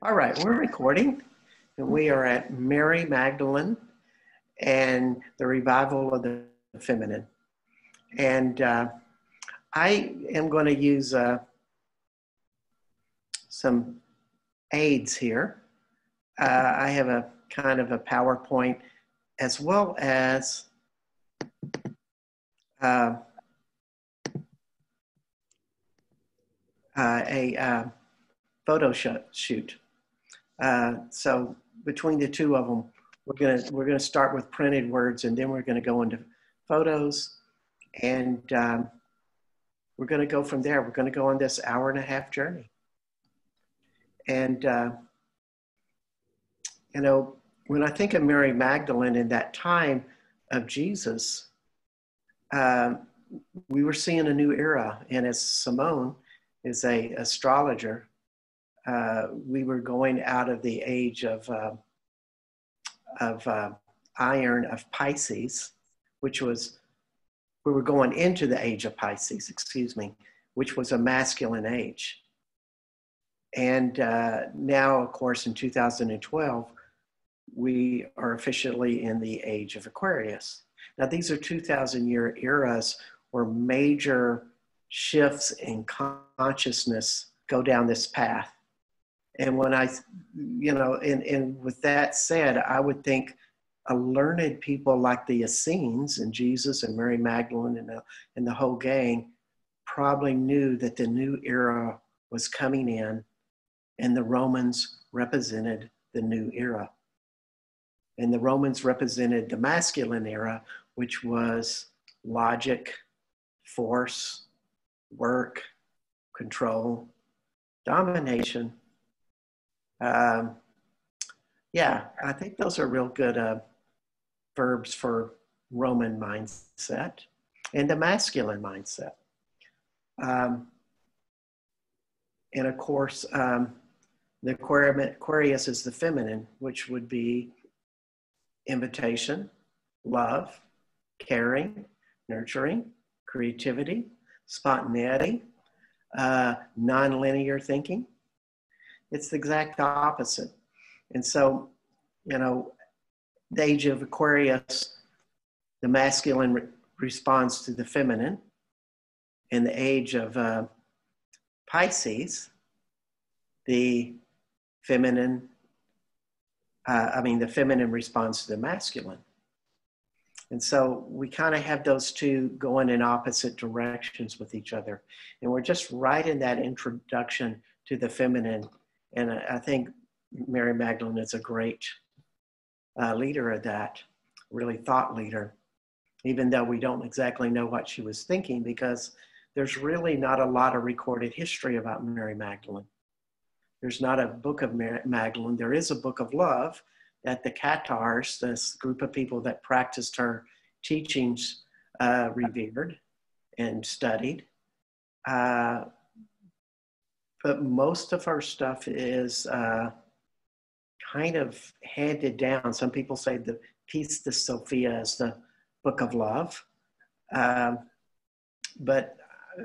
All right, we're recording, and we are at Mary Magdalene and the revival of the feminine. And I am going to use some aids here. I have a kind of a PowerPoint as well as a photo shoot. So between the two of them, we're gonna start with printed words, and then we're gonna go into photos, and we're gonna go from there. We're gonna go on this hour-and-a-half journey. And you know, when I think of Mary Magdalene in that time of Jesus, we were seeing a new era, and as Simone is an astrologer, we were going out of the age of iron of Pisces, which was, we were going into the age of Pisces, excuse me, which was a masculine age. And now, of course, in 2012, we are officially in the age of Aquarius. Now, these are 2,000-year eras where major shifts in consciousness go down this path. And when I, you know, and with that said, I would think a learned people like the Essenes and Jesus and Mary Magdalene and the whole gang probably knew that the new era was coming in, and the Romans represented the new era. And the Romans represented the masculine era, which was logic, force, work, control, domination. Yeah, I think those are real good verbs for Roman mindset and the masculine mindset. And of course, the Aquarius is the feminine, which would be invitation, love, caring, nurturing, creativity, spontaneity, non-linear thinking. It's the exact opposite. And so, you know, the age of Aquarius, the masculine responds to the feminine. In the age of Pisces, the feminine responds to the masculine. And so we kind of have those two going in opposite directions with each other. And we're just right in that introduction to the feminine. And I think Mary Magdalene is a great leader of that, really thought leader, even though we don't exactly know what she was thinking, because there's really not a lot of recorded history about Mary Magdalene. There's not a book of Mary Magdalene. There is a book of love that the Cathars, this group of people that practiced her teachings, revered and studied. But most of her stuff is kind of handed down. Some people say the Piece de Sophia is the book of love. But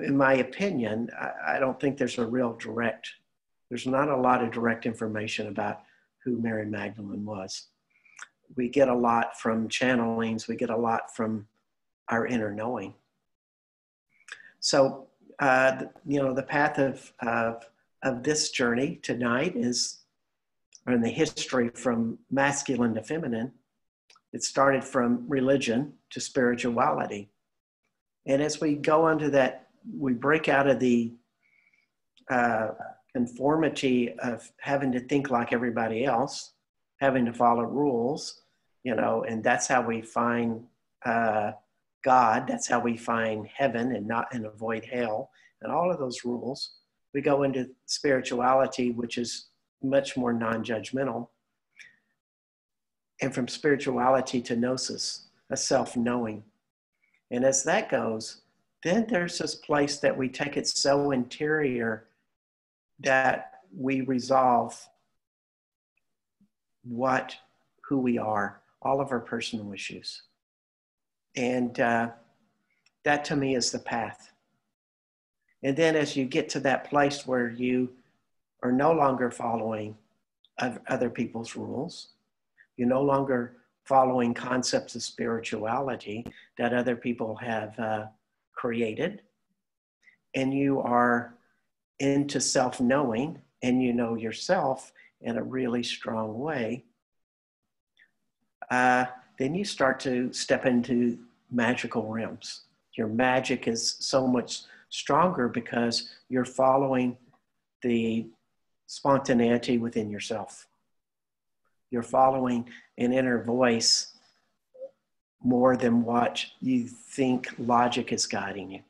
in my opinion, I don't think there's not a lot of direct information about who Mary Magdalene was. We get a lot from channelings. We get a lot from our inner knowing. So, you know, the path of this journey tonight is, or in the history from masculine to feminine, it started from religion to spirituality. And as we go into that, we break out of the conformity of having to think like everybody else, having to follow rules, you know, and that's how we find God. That's how we find heaven and avoid hell and all of those rules. We go into spirituality, which is much more non-judgmental. And from spirituality to gnosis, a self-knowing. And as that goes, then there's this place that we take it so interior that we resolve who we are, all of our personal issues. And that to me is the path. And then as you get to that place where you are no longer following other people's rules. You're no longer following concepts of spirituality that other people have created. And you are into self-knowing, and you know yourself in a really strong way. Then you start to step into magical realms. Your magic is so much stronger because you're following the spontaneity within yourself. You're following an inner voice more than what you think logic is guiding you.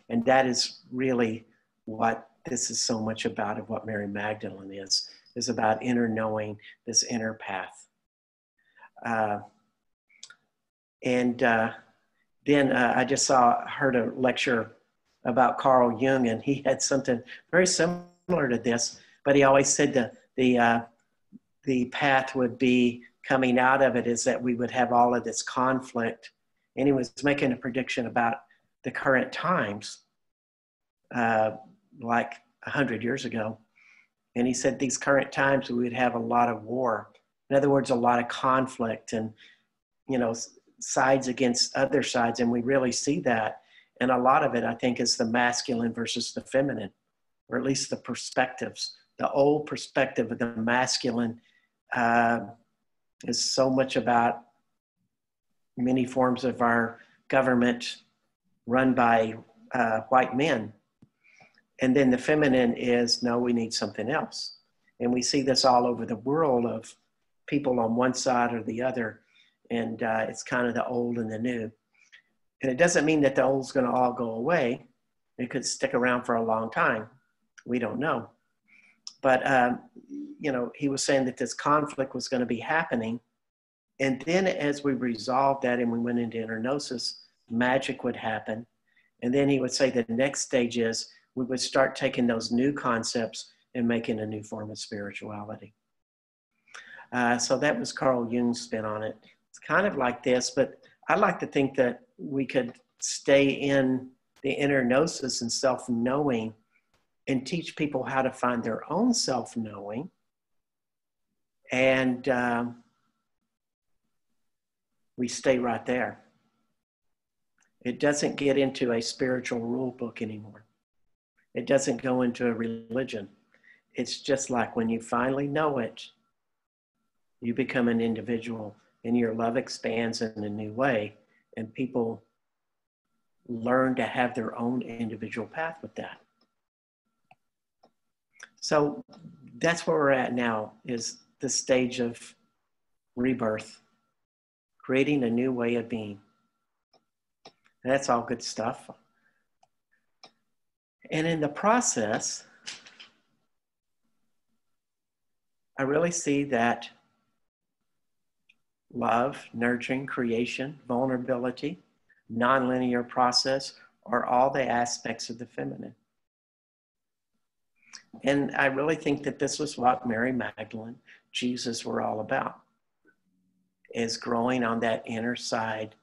And that is really what this is so much about, of what Mary Magdalene is about inner knowing, this inner path. Then I just heard a lecture about Carl Jung, and he had something very similar to this, but he always said that the path would be coming out of it is that we would have all of this conflict. And he was making a prediction about the current times, like 100 years ago. And he said these current times, we would have a lot of war. In other words, a lot of conflict and, sides against other sides. And we really see that. And a lot of it, I think, is the masculine versus the feminine, or at least the perspectives. The old perspective of the masculine is so much about many forms of our government run by white men. And then the feminine is, no, we need something else. And we see this all over the world of people on one side or the other. And it's kind of the old and the new. And it doesn't mean that the old's going to all go away. It could stick around for a long time. We don't know. But, he was saying that this conflict was going to be happening. And then as we resolved that and we went into inner gnosis, magic would happen. And then he would say the next stage is we would start taking those new concepts and making a new form of spirituality. So that was Carl Jung's spin on it. It's kind of like this, but I like to think that we could stay in the inner gnosis and self-knowing and teach people how to find their own self-knowing. And we stay right there. It doesn't get into a spiritual rule book anymore. It doesn't go into a religion. It's just like when you finally know it, you become an individual and your love expands in a new way, and people learn to have their own individual path with that. So that's where we're at now, is the stage of rebirth, creating a new way of being. And that's all good stuff. And in the process, I really see that love, nurturing, creation, vulnerability, nonlinear process are all the aspects of the feminine. And I really think that this was what Mary Magdalene, Jesus were all about, is growing on that inner side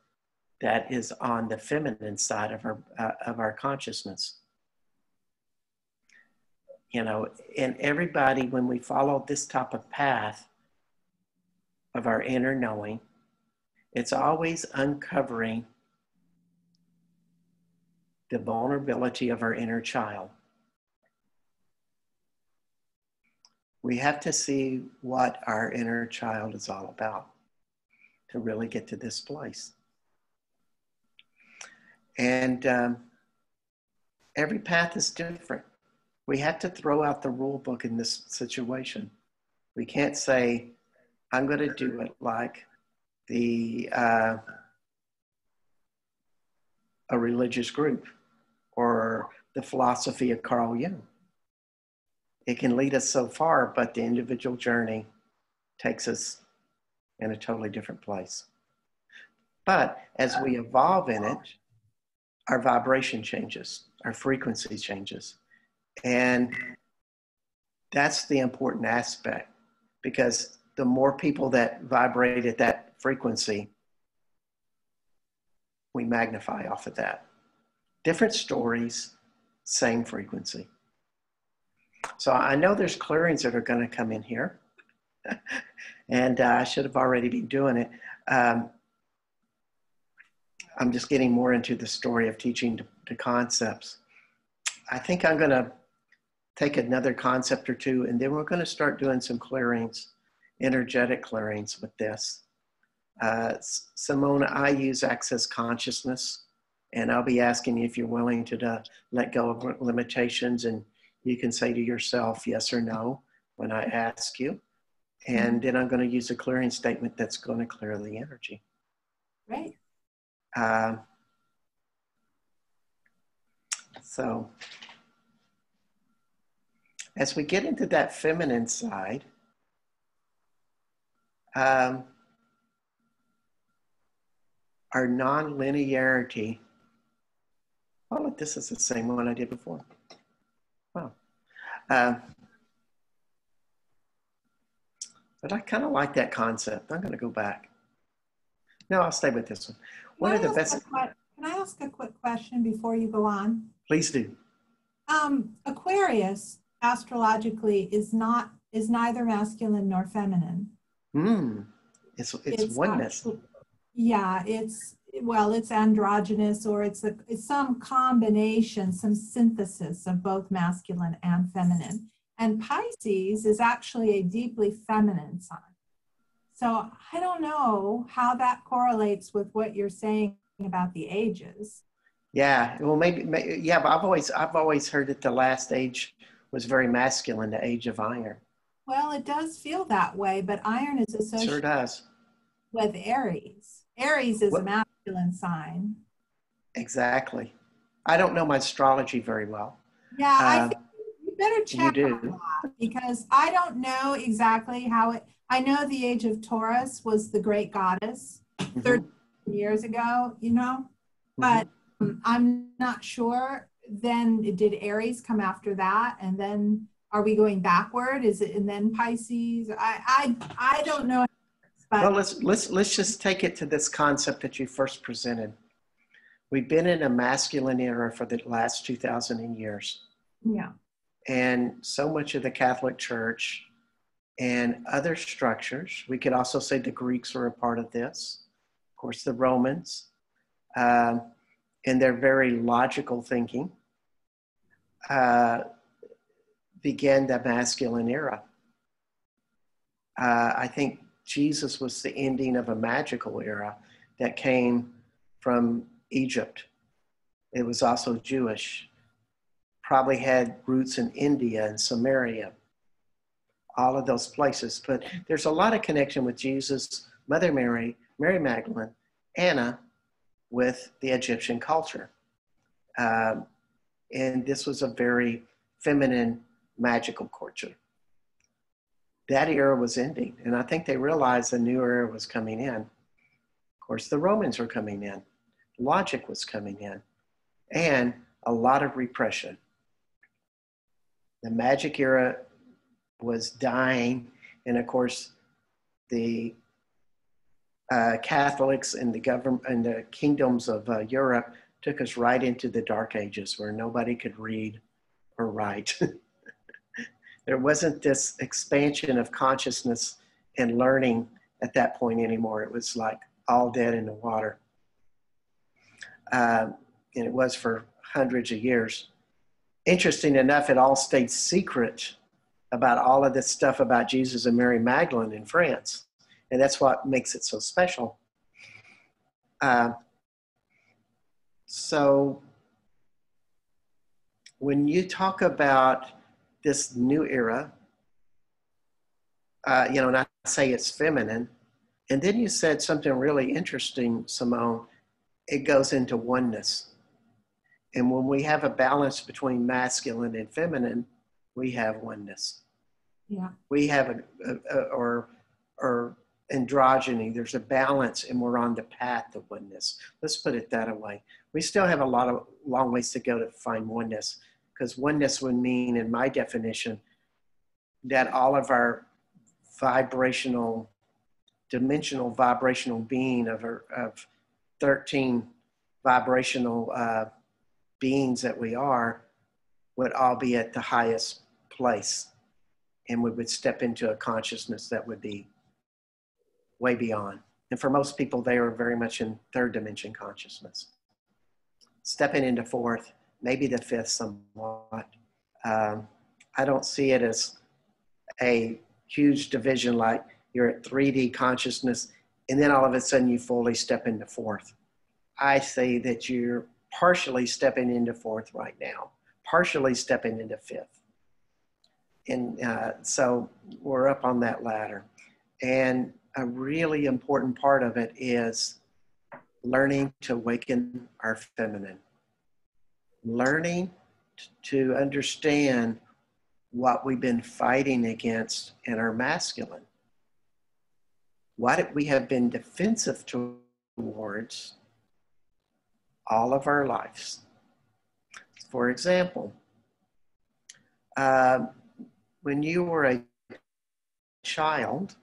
that is on the feminine side of our consciousness. And everybody, when we follow this type of path of our inner knowing, it's always uncovering the vulnerability of our inner child. We have to see what our inner child is all about to really get to this place. And every path is different. We have to throw out the rule book in this situation. We can't say, I'm going to do it like a religious group or the philosophy of Carl Jung. It can lead us so far, but the individual journey takes us in a totally different place. But as we evolve in it, our vibration changes, our frequency changes. And that's the important aspect, because the more people that vibrate at that frequency, we magnify off of that. Different stories, same frequency. So I know there's clearings that are going to come in here. And I should have already been doing it. I'm just getting more into the story of teaching the concepts. I think I'm going to take another concept or two, and then we're going to start doing some clearings, energetic clearings with this. Simone, I use access consciousness, and I'll be asking you if you're willing to let go of limitations, and you can say to yourself yes or no when I ask you. And then I'm going to use a clearing statement that's going to clear the energy. Right. So as we get into that feminine side, our non-linearity, oh, this is the same one I did before. Wow. But I kind of like that concept. I'm going to go back. No, I'll stay with this one. One of the best. Can I ask a quick question before you go on? Please do. Aquarius astrologically is neither masculine nor feminine. It's oneness. Yeah, it's androgynous, or it's some combination, some synthesis of both masculine and feminine. And Pisces is actually a deeply feminine sign. So I don't know how that correlates with what you're saying about the ages. Yeah, well, maybe yeah, but I've always heard that the last age was very masculine, the age of iron. Well, it does feel that way, but iron is associated Sure does. with Aries. Aries is a masculine sign. Exactly. I don't know my astrology very well. Yeah, I think you better check you on that, because I don't know exactly how it. I know the age of Taurus was the great goddess 30 years ago, you know, but I'm not sure. Then did Aries come after that, and then are we going backward? Is it and then Pisces? I don't know. But well, let's just take it to this concept that you first presented. We've been in a masculine era for the last 2,000 years. Yeah. And so much of the Catholic Church and other structures, we could also say the Greeks were a part of this, of course, the Romans, in their very logical thinking, began the masculine era. I think Jesus was the ending of a magical era that came from Egypt. It was also Jewish, probably had roots in India and Samaria, all of those places. But there's a lot of connection with Jesus, Mother Mary, Mary Magdalene, Anna, with the Egyptian culture. And this was a very feminine, magical culture. That era was ending, and I think they realized a new era was coming in. Of course, the Romans were coming in. Logic was coming in, and a lot of repression. The magic era was dying, and of course, the Catholics and the government and the kingdoms of Europe took us right into the Dark Ages, where nobody could read or write. There wasn't this expansion of consciousness and learning at that point anymore. It was like all dead in the water. And it was for hundreds of years. Interesting enough, it all stayed secret about all of this stuff about Jesus and Mary Magdalene in France. And that's what makes it so special. So when you talk about this new era, and I say it's feminine, and then you said something really interesting, Simone. It goes into oneness. And when we have a balance between masculine and feminine, we have oneness. Yeah. We have or androgyny. There's a balance, and we're on the path of oneness. Let's put it that way. We still have long ways to go to find oneness, because oneness would mean, in my definition, that all of our dimensional vibrational being of 13 vibrational beings that we are would all be at the highest place, and we would step into a consciousness that would be way beyond. And for most people, they are very much in third dimension consciousness. Stepping into fourth, maybe the fifth somewhat. I don't see it as a huge division like you're at 3D consciousness and then all of a sudden you fully step into fourth. I say that you're partially stepping into fourth right now, partially stepping into fifth. And so we're up on that ladder. And a really important part of it is learning to awaken our feminine. Learning to understand what we've been fighting against in our masculine. What we have been defensive towards all of our lives. For example, when you were a child,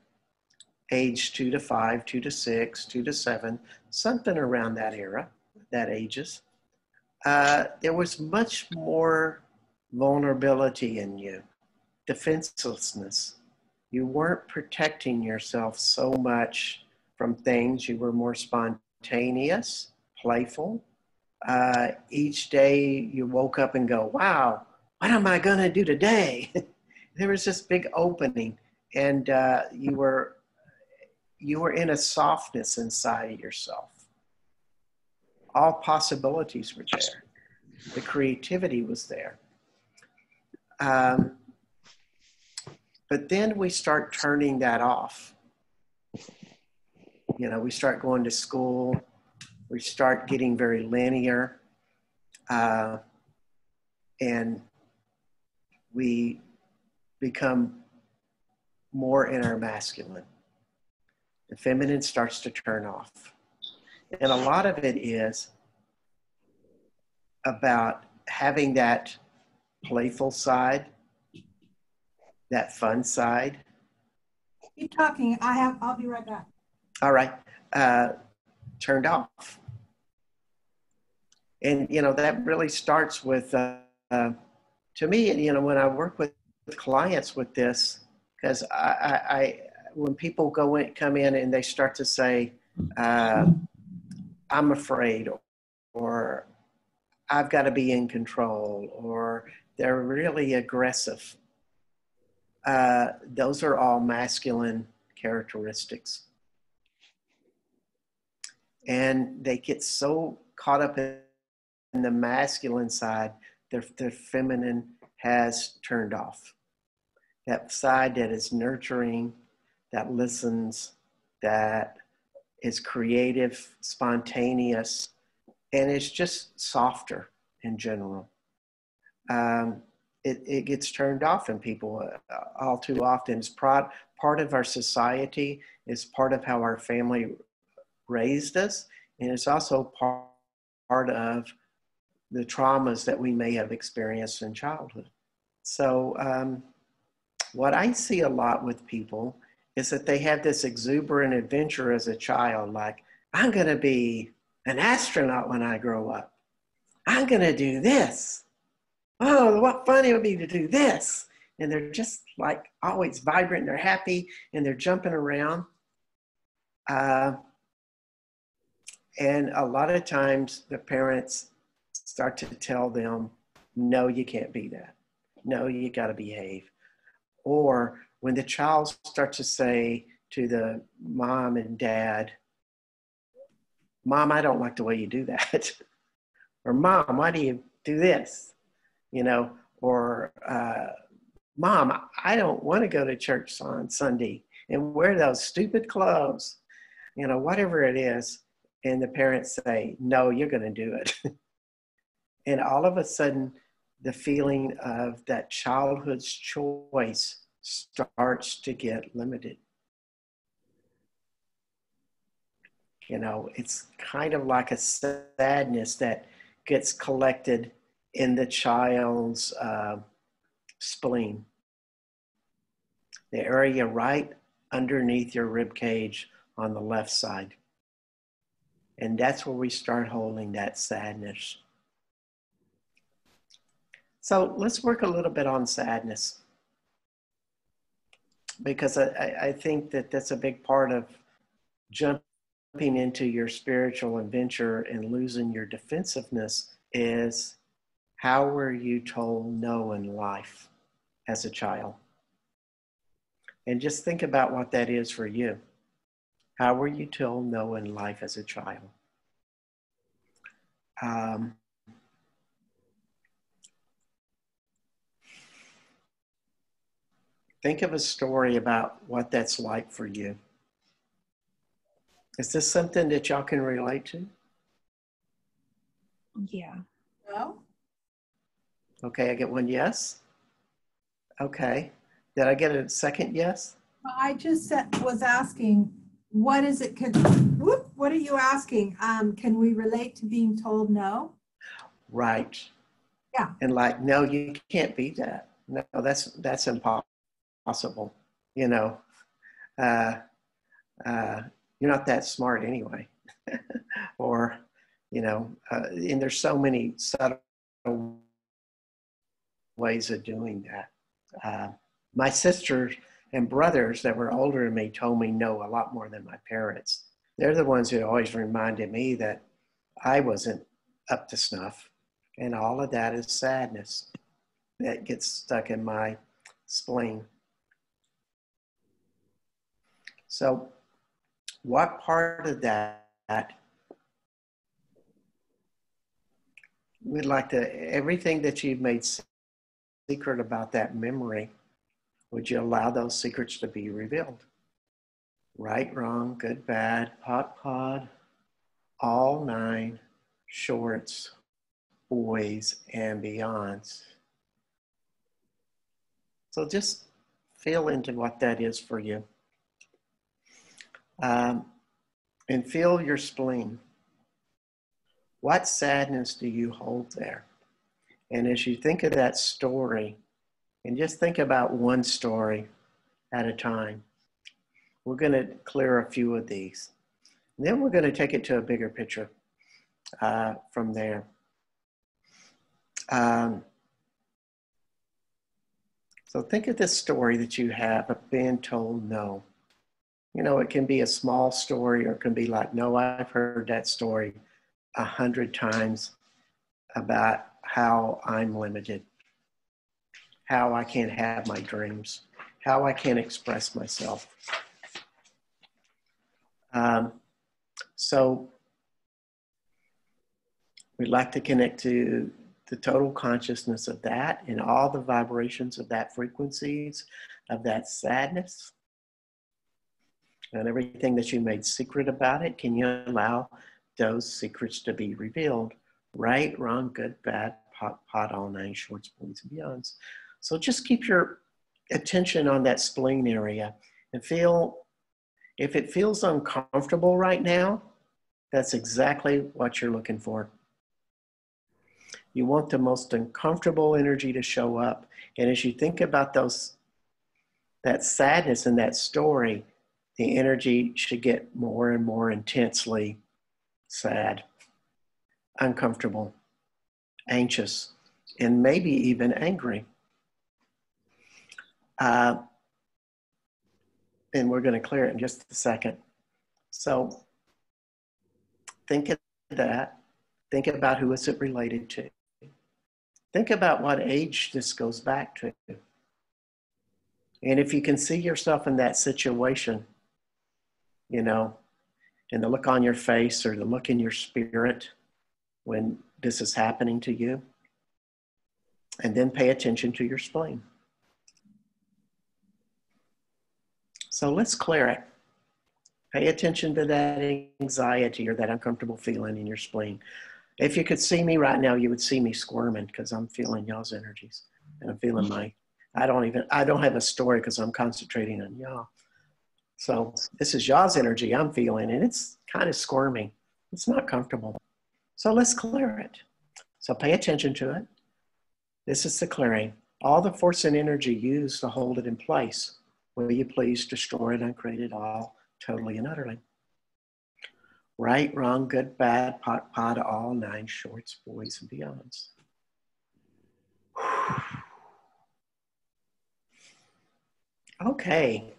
age 2 to 5, 2 to 6, 2 to 7, something around that era, that ages, there was much more vulnerability in you, defenselessness. You weren't protecting yourself so much from things. You were more spontaneous, playful. Each day you woke up and go, wow, what am I going to do today? There was this big opening, and you were in a softness inside of yourself. All possibilities were there. The creativity was there. But then we start turning that off. You know, we start going to school. We start getting very linear. And we become more in our masculine. The feminine starts to turn off. And a lot of it is about having that playful side, that fun side. Keep talking. I'll be right back. All right. Turned off. And, you know, that really starts with, to me, you know, when I work with clients with this, because when people come in and they start to say, I'm afraid, or I've got to be in control, or they're really aggressive. Those are all masculine characteristics. And they get so caught up in the masculine side, their feminine has turned off. That side that is nurturing, that listens, that is creative, spontaneous, and it's just softer in general. It gets turned off in people all too often. It's part of our society. It's part of how our family raised us. And it's also part of the traumas that we may have experienced in childhood. So what I see a lot with people is that they have this exuberant adventure as a child, like, I'm going to be an astronaut when I grow up. I'm going to do this. Oh, what fun it would be to do this. And they're just like always vibrant, and they're happy, and they're jumping around. And a lot of times the parents start to tell them, no, you can't be that. No, you got to behave. Or when the child starts to say to the mom and dad, Mom, I don't like the way you do that. Or Mom, why do you do this? You know, or Mom, I don't want to go to church on Sunday and wear those stupid clothes. You know, whatever it is. And the parents say, no, you're going to do it. And all of a sudden, the feeling of that childhood's choice starts to get limited. You know, it's kind of like a sadness that gets collected in the child's spleen, the area right underneath your rib cage on the left side. And that's where we start holding that sadness. So let's work a little bit on sadness. because I think that that's a big part of jumping into your spiritual adventure and losing your defensiveness is, how were you told no in life as a child? And just think about what that is for you. How were you told no in life as a child? Think of a story about what that's like for you. Is this something that y'all can relate to? Yeah. No? Okay, I get one yes. Okay. Did I get a second yes? I just was asking, what is it? What are you asking? Can we relate to being told no? Right. Yeah. And like, no, you can't be that. No, that's impossible. You know, you're not that smart anyway. Or, you know, and there's so many subtle ways of doing that. My sisters and brothers that were older than me told me no a lot more than my parents. They're the ones who always reminded me that I wasn't up to snuff. And all of that is sadness that gets stuck in my spleen. So what part of that we'd like to, everything that you've made secret about that memory, would you allow those secrets to be revealed? Right, wrong, good, bad, pod, all 9 shorts, boys, and beyonds. So just feel into what that is for you. And feel your spleen. What sadness do you hold there? And as you think of that story, and just think about one story at a time, we're going to clear a few of these. And then we're going to take it to a bigger picture from there. So think of this story that you have of being told no. You know, it can be a small story, or it can be like, no, I've heard that story 100 times about how I'm limited, how I can't have my dreams, how I can't express myself. So we'd like to connect to the total consciousness of that and all the vibrations of that frequencies, of that sadness, and everything that you made secret about it. Can you allow those secrets to be revealed? Right, wrong, good, bad, pot, all 9 shorts, boys, and beyonds. So just keep your attention on that spleen area and feel, if it feels uncomfortable right now, that's exactly what you're looking for. You want the most uncomfortable energy to show up. And as you think about that sadness in that story, the energy should get more and more intensely sad, uncomfortable, anxious, and maybe even angry. And we're going to clear it in just a second. So think of that. Think about who is it related to. Think about what age this goes back to. And if you can see yourself in that situation, you know, and the look on your face or the look in your spirit when this is happening to you, and then pay attention to your spleen. So let's clear it. Pay attention to that anxiety or that uncomfortable feeling in your spleen. If you could see me right now, you would see me squirming because I'm feeling y'all's energies. And I'm feeling I don't have a story because I'm concentrating on y'all. So this is y'all's energy I'm feeling, and it's kind of squirming. It's not comfortable. So let's clear it. So pay attention to it. This is the clearing. All the force and energy used to hold it in place. Will you please destroy it and uncreate it all, totally and utterly? Right, wrong, good, bad, pot, all 9 shorts, boys, and beyonds. Okay.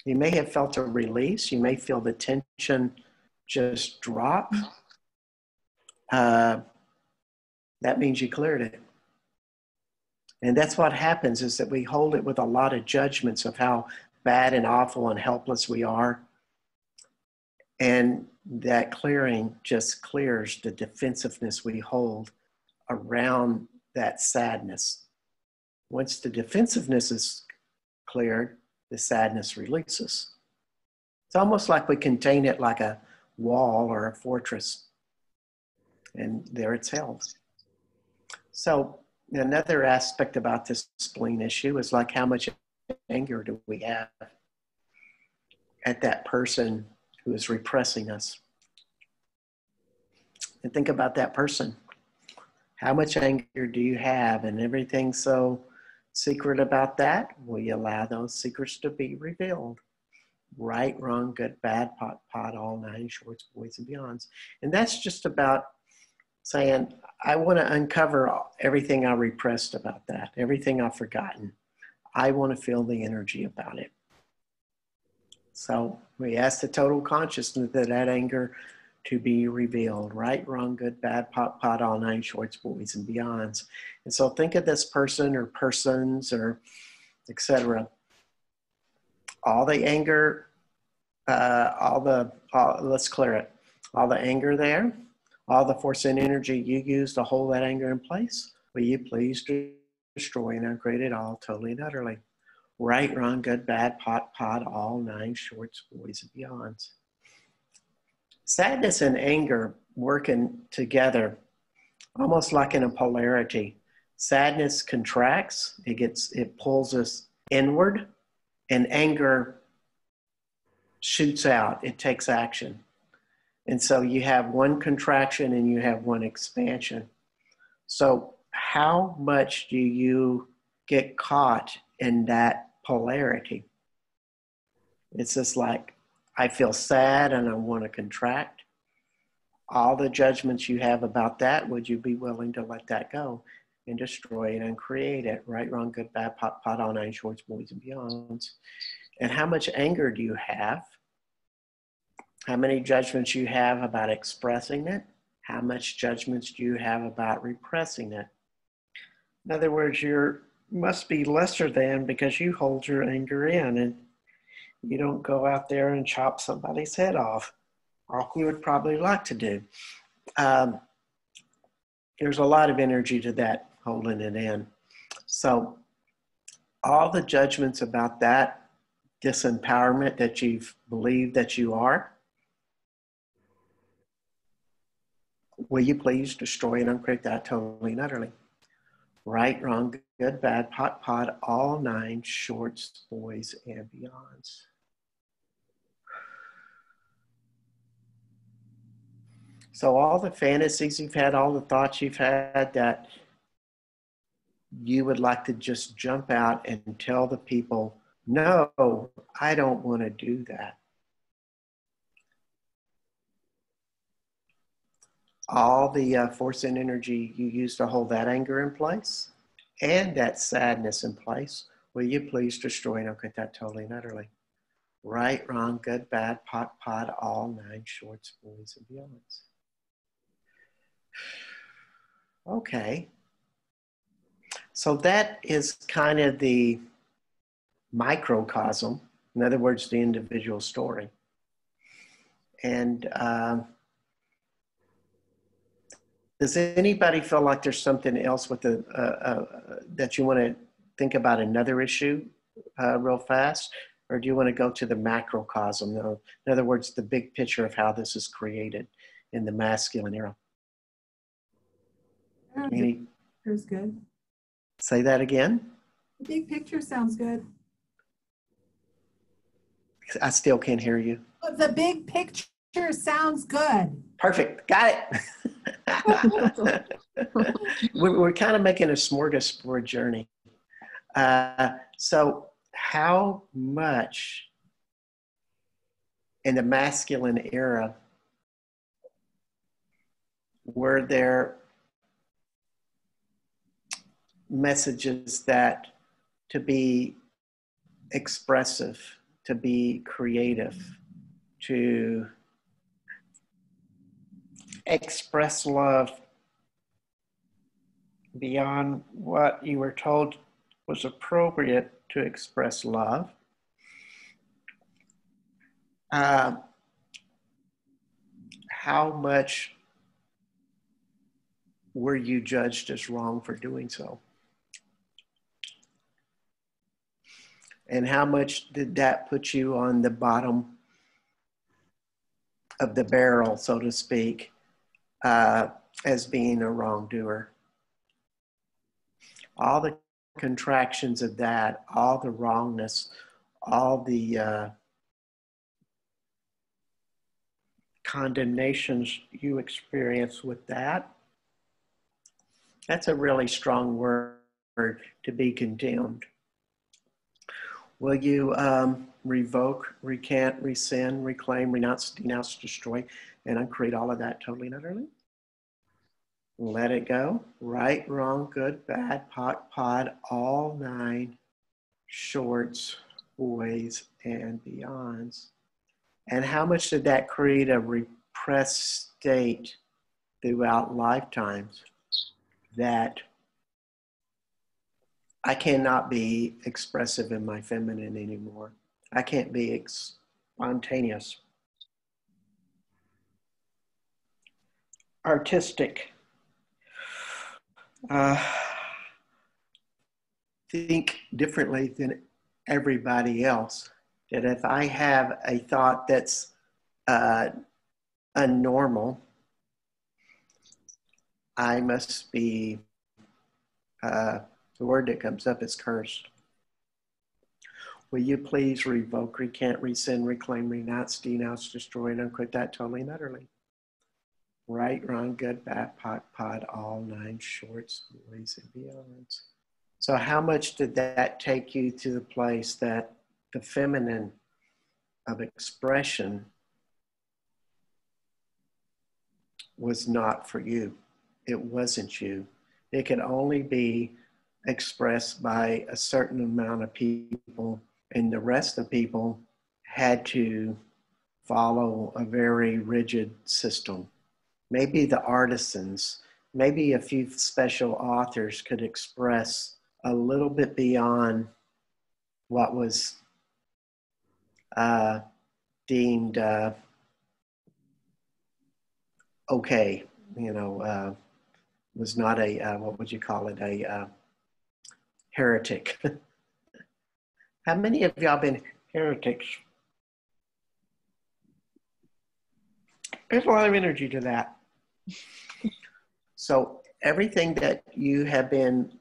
You may have felt a release. You may feel the tension just drop. That means you cleared it. And that's what happens, is that we hold it with a lot of judgments of how bad and awful and helpless we are. And that clearing just clears the defensiveness we hold around that sadness. Once the defensiveness is cleared, the sadness releases. It's almost like we contain it like a wall or a fortress, and there it's held. So another aspect about this spleen issue is like, how much anger do we have at that person who is repressing us? And think about that person. How much anger do you have? And everything's so secret about that. Will you allow those secrets to be revealed? Right, wrong, good, bad, pot, all nine shorts, boys, and beyonds. And that's just about saying, I want to uncover everything I repressed about that, everything I've forgotten. I want to feel the energy about it. So we ask the total consciousness that anger to be revealed. Right, wrong, good, bad, pot, all nine shorts, boys, and beyonds. And so think of this person or persons or etc. All the anger, let's clear it. All the anger there, all the force and energy you use to hold that anger in place, will you please destroy and uncreate it all totally and utterly? Right, wrong, good, bad, pot, all nine shorts, boys, and beyonds. Sadness and anger working together, almost like in a polarity. Sadness contracts, it pulls us inward, and anger shoots out, it takes action. And so you have one contraction and you have one expansion. So how much do you get caught in that polarity? It's just like, I feel sad and I want to contract. All the judgments you have about that, would you be willing to let that go and destroy it and create it? Right, wrong, good, bad, pot, all nine shorts, boys, and beyonds. And how much anger do you have? How many judgments you have about expressing it? How much judgments do you have about repressing it? In other words, you must be lesser than because you hold your anger in and you don't go out there and chop somebody's head off, or you would probably like to do. There's a lot of energy to that, holding it in. So all the judgments about that disempowerment that you've believed that you are, will you please destroy and uncreate that totally and utterly? Right, wrong, good, bad, pot, all nine shorts, boys, and beyonds. So all the fantasies you've had, all the thoughts you've had that you would like to just jump out and tell the people, no, I don't want to do that. All the force and energy you use to hold that anger in place and that sadness in place, will you please destroy and uncreate that totally and utterly? Right, wrong, good, bad, pot, all nine shorts, boys, and beyonds. Okay. So that is kind of the microcosm, in other words, the individual story. And does anybody feel like there's something else with that you want to think about, another issue real fast? Or do you want to go to the macrocosm? In other words, the big picture of how this is created in the masculine era. Picture's good. Say that again. The big picture sounds good. I still can't hear you. The big picture sounds good. Perfect. Got it. We're kind of making a smorgasbord journey. So how much in the masculine era were there messages that to be expressive, to be creative, to express love beyond what you were told was appropriate to express love. How much were you judged as wrong for doing so? And how much did that put you on the bottom of the barrel, so to speak, as being a wrongdoer? All the contractions of that, all the wrongness, all the condemnations you experience with that, that's a really strong word to be condemned. Will you revoke, recant, rescind, reclaim, renounce, denounce, destroy, and uncreate all of that totally and utterly? Let it go. Right, wrong, good, bad, pot, pod, all 9 shorts, boys, and beyonds. And how much did that create a repressed state throughout lifetimes that I cannot be expressive in my feminine anymore? I can't be spontaneous, artistic, think differently than everybody else. That if I have a thought that's unnormal, I must be, the word that comes up is cursed. Will you please revoke, recant, rescind, reclaim, renounce, denounce, destroy, and uncreate that totally and utterly? Right, wrong, good, bad, pot, pod, all 9 shorts, boys, and beyonds. So how much did that take you to the place that the feminine of expression was not for you? It wasn't you. It could only be expressed by a certain amount of people, and the rest of the people had to follow a very rigid system. Maybe the artisans, maybe a few special authors could express a little bit beyond what was deemed okay, was not a, what would you call it, a heretic. How many of y'all been heretics? There's a lot of energy to that. So everything that you have been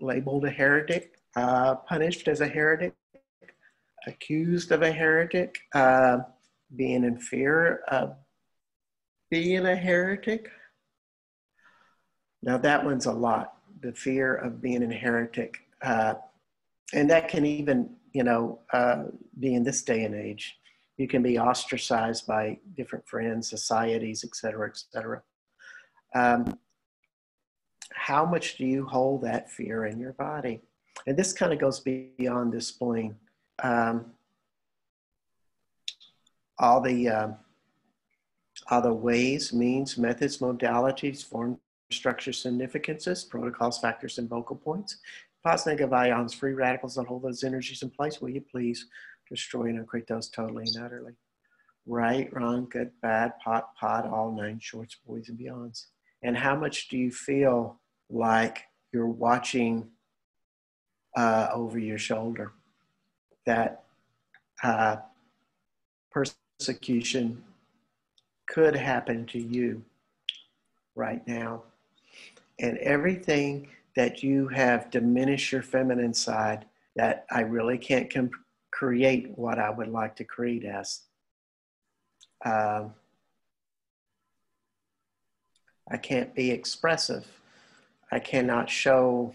labeled a heretic, punished as a heretic, accused of a heretic, being in fear of being a heretic. Now that one's a lot, the fear of being a heretic. And that can even, be in this day and age. You can be ostracized by different friends, societies, et cetera, et cetera. How much do you hold that fear in your body? And this kind of goes beyond the spleen. All the ways, means, methods, modalities, form, structure, significances, protocols, factors, and focal points. Positive negative ions, free radicals that hold those energies in place. Will you please destroy and uncreate those totally and utterly? Right, wrong, good, bad, pot, pod, all 9 shorts, boys, and beyonds. And how much do you feel like you're watching over your shoulder? That persecution could happen to you right now. And everything that you have diminished your feminine side, that I really can't create what I would like to create as. I can't be expressive. I cannot show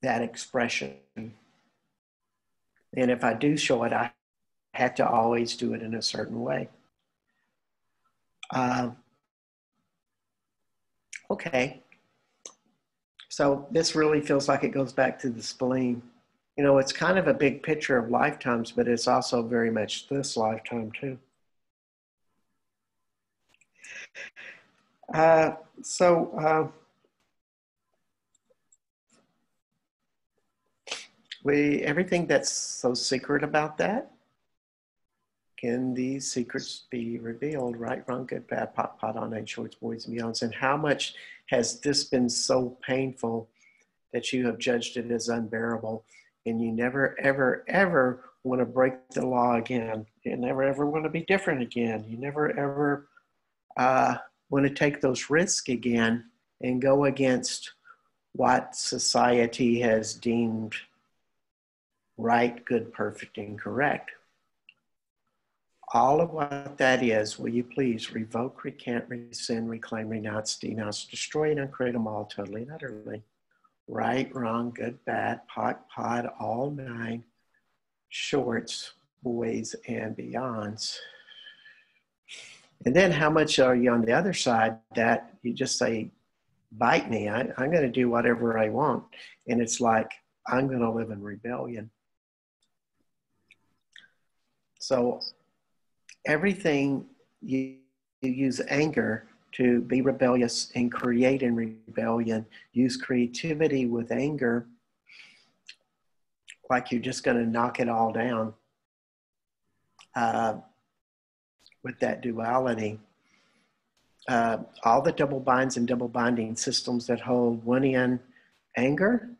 that expression. And if I do show it, I have to always do it in a certain way. Okay. So this really feels like it goes back to the spleen. You know, it's kind of a big picture of lifetimes, but it's also very much this lifetime too. Everything that's so secret about that, can these secrets be revealed? Right, wrong, good, bad, pot, pot, on, eight, shorts, boys, and beyonds. And how much has this been so painful that you have judged it as unbearable, and you never, ever, ever want to break the law again. You never, ever want to be different again. You never, ever want to take those risks again and go against what society has deemed right, good, perfect, and correct. All of what that is, will you please revoke, recant, rescind, reclaim, renounce, denounce, destroy, and uncreate them all totally and utterly. Right, wrong, good, bad, pot, pod, all nine, shorts, boys, and beyonds. And then how much are you on the other side that you just say, bite me, I'm going to do whatever I want. And it's like, I'm going to live in rebellion. So everything you use anger to be rebellious and create in rebellion, use creativity with anger, like you're just going to knock it all down with that duality. All the double binds and double binding systems that hold one in anger,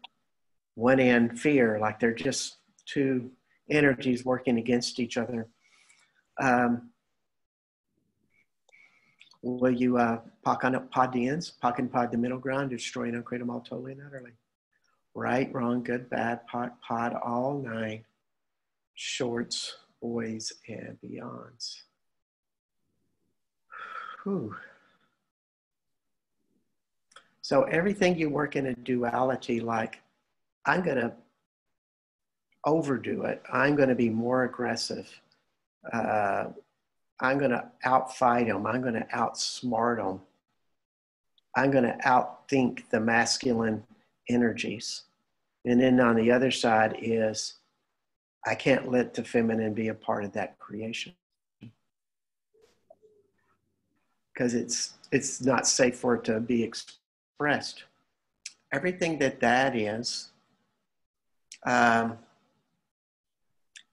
one in fear, like they're just two energies working against each other. Will you pock on pod the ends, pock and pod the middle ground, destroy and uncreate them all totally and utterly? Right, wrong, good, bad, pod, all nine, shorts, boys, and beyonds. Whew. So everything you work in a duality, like, I'm going to overdo it. I'm going to be more aggressive. I'm going to outfight them. I'm going to outsmart them. I'm going to outthink the masculine energies. And then on the other side is, I can't let the feminine be a part of that creation. Because it's not safe for it to be expressed. Everything that is,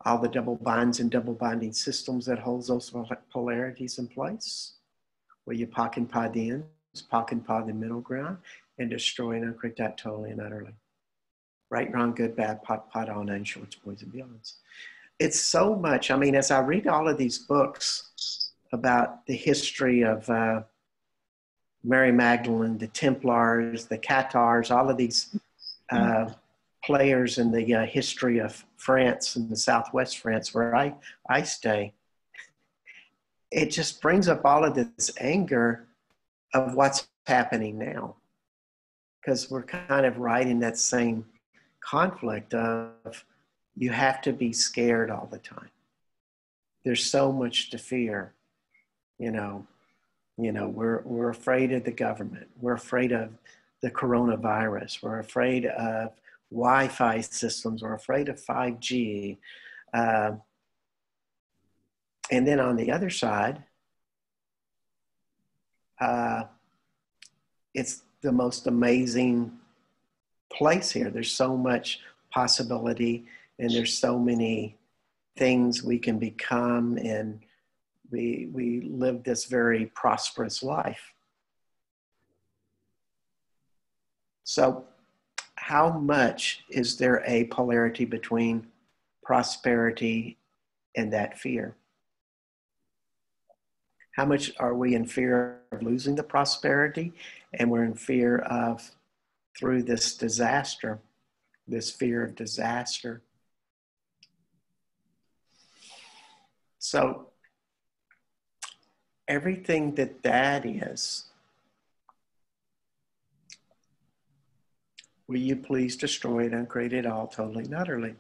all the double binds and double binding systems that holds those polarities in place, where you pock and pod the ends, pock and pod the middle ground, and destroy and uncreate that totally and utterly. Right, wrong, good, bad, pot, all nine, shorts, boys, and beyonds. It's so much. I mean, as I read all of these books about the history of Mary Magdalene, the Templars, the Cathars, all of these players in the history of France and the Southwest France, where I stay, it just brings up all of this anger of what's happening now. Because we're kind of right in that same conflict of, you have to be scared all the time. There's so much to fear. You know, we're afraid of the government. We're afraid of the coronavirus. We're afraid of Wi-Fi systems. We're afraid of 5G. And then on the other side, it's the most amazing place here. There's so much possibility, and there's so many things we can become, and we live this very prosperous life. So how much is there a polarity between prosperity and that fear? How much are we in fear of losing the prosperity, and we're in fear of, through this disaster, this fear of disaster? So everything that is, will you please destroy it, uncreate it all totally and utterly?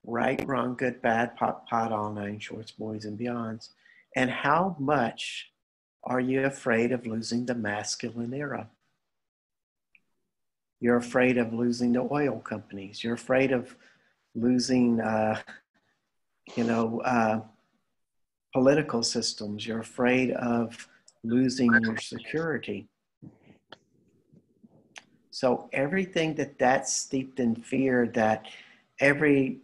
Right, wrong, good, bad, pot, all nine, shorts, boys, and beyonds. And how much are you afraid of losing the masculine era? You're afraid of losing the oil companies. You're afraid of losing, political systems. You're afraid of losing your security. So everything that's steeped in fear, that every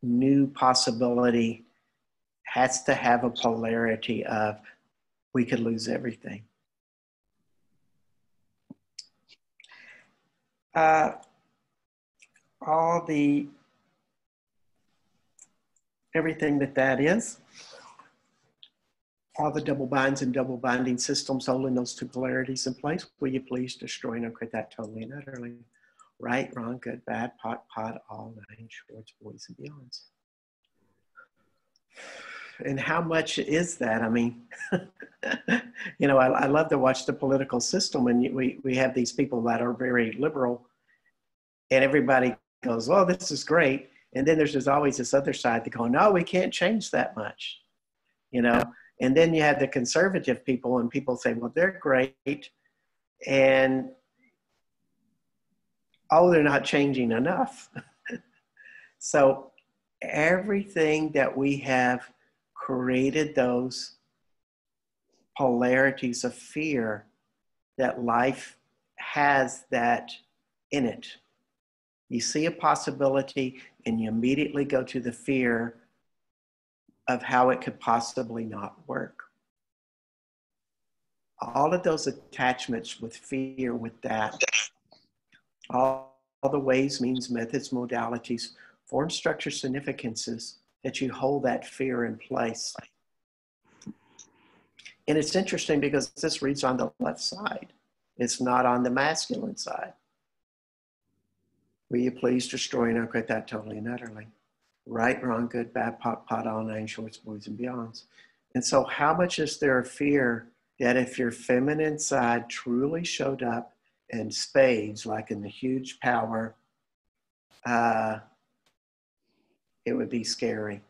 new possibility has to have a polarity of we could lose everything. Everything that is, all the double binds and double binding systems holding those two polarities in place, will you please destroy and uncreate that totally and utterly? Right, wrong, good, bad, pot, all nine shorts, boys, and beyonds. And how much is that? I mean, I love to watch the political system, and we have these people that are very liberal, and everybody goes, oh, this is great. And then there's always this other side that go, no, we can't change that much, And then you have the conservative people, and people say, well, they're great. And, oh, they're not changing enough. So everything that we have created, those polarities of fear, that life has that in it. You see a possibility and you immediately go to the fear of how it could possibly not work. All of those attachments with fear, with that, all the ways, means, methods, modalities, form, structure, significances that you hold that fear in place. And it's interesting because this reads on the left side. It's not on the masculine side. Will you please destroy and uncreate that totally and utterly? Right, wrong, good, bad, pot, all nine shorts, boys, and beyonds. And so how much is there a fear that if your feminine side truly showed up in spades, like in the huge power, it would be scary.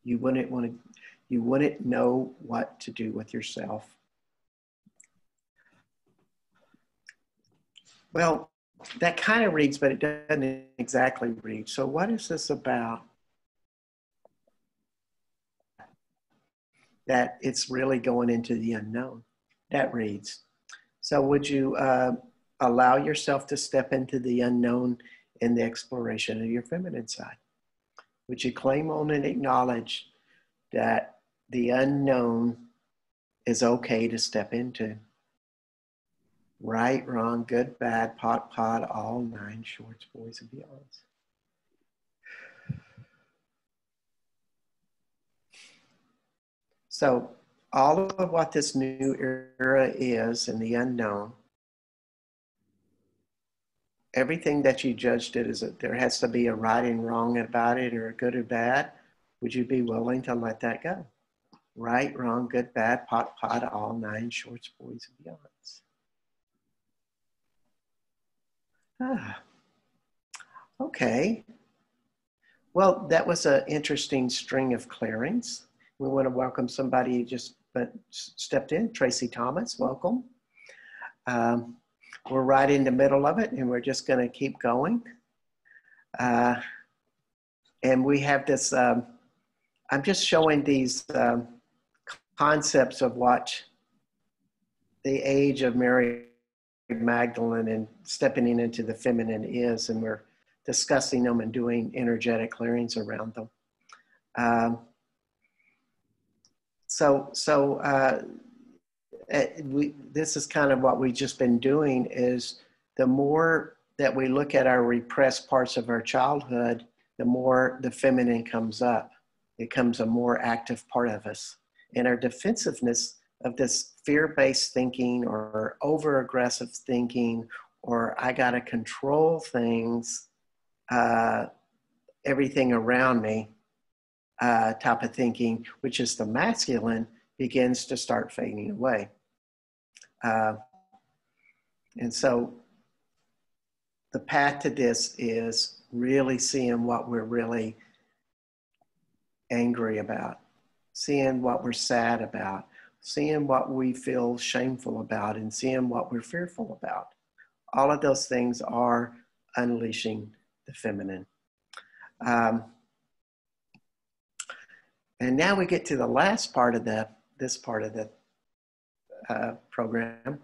You wouldn't know what to do with yourself. Well, that kind of reads, but it doesn't exactly read. So what is this about? That it's really going into the unknown. That reads. So would you allow yourself to step into the unknown in the exploration of your feminine side? Would you claim on and acknowledge that the unknown is okay to step into? Right, wrong, good, bad, pot, all nine shorts, boys, and beyonds. So all of what this new era is in the unknown, everything that you judged it as there has to be a right and wrong about it, or a good or bad, would you be willing to let that go? Right, wrong, good, bad, pot, all nine shorts, boys, and beyonds. Okay. Well, that was an interesting string of clearings. We want to welcome somebody who just stepped in, Tracy Thomas, welcome. We're right in the middle of it, and we're just going to keep going. And we have this, I'm just showing these concepts of what the age of Mary Magdalene and stepping into the feminine is, and we're discussing them and doing energetic clearings around them. This is kind of what we've just been doing, is the more that we look at our repressed parts of our childhood, the more the feminine comes up. It becomes a more active part of us. And our defensiveness of this fear-based thinking or over-aggressive thinking, or I gotta control things, everything around me type of thinking, which is the masculine, begins to start fading away. And so the path to this is really seeing what we're really angry about, seeing what we're sad about, seeing what we feel shameful about, and seeing what we're fearful about. All of those things are unleashing the feminine. And now we get to the last part of this part of the program,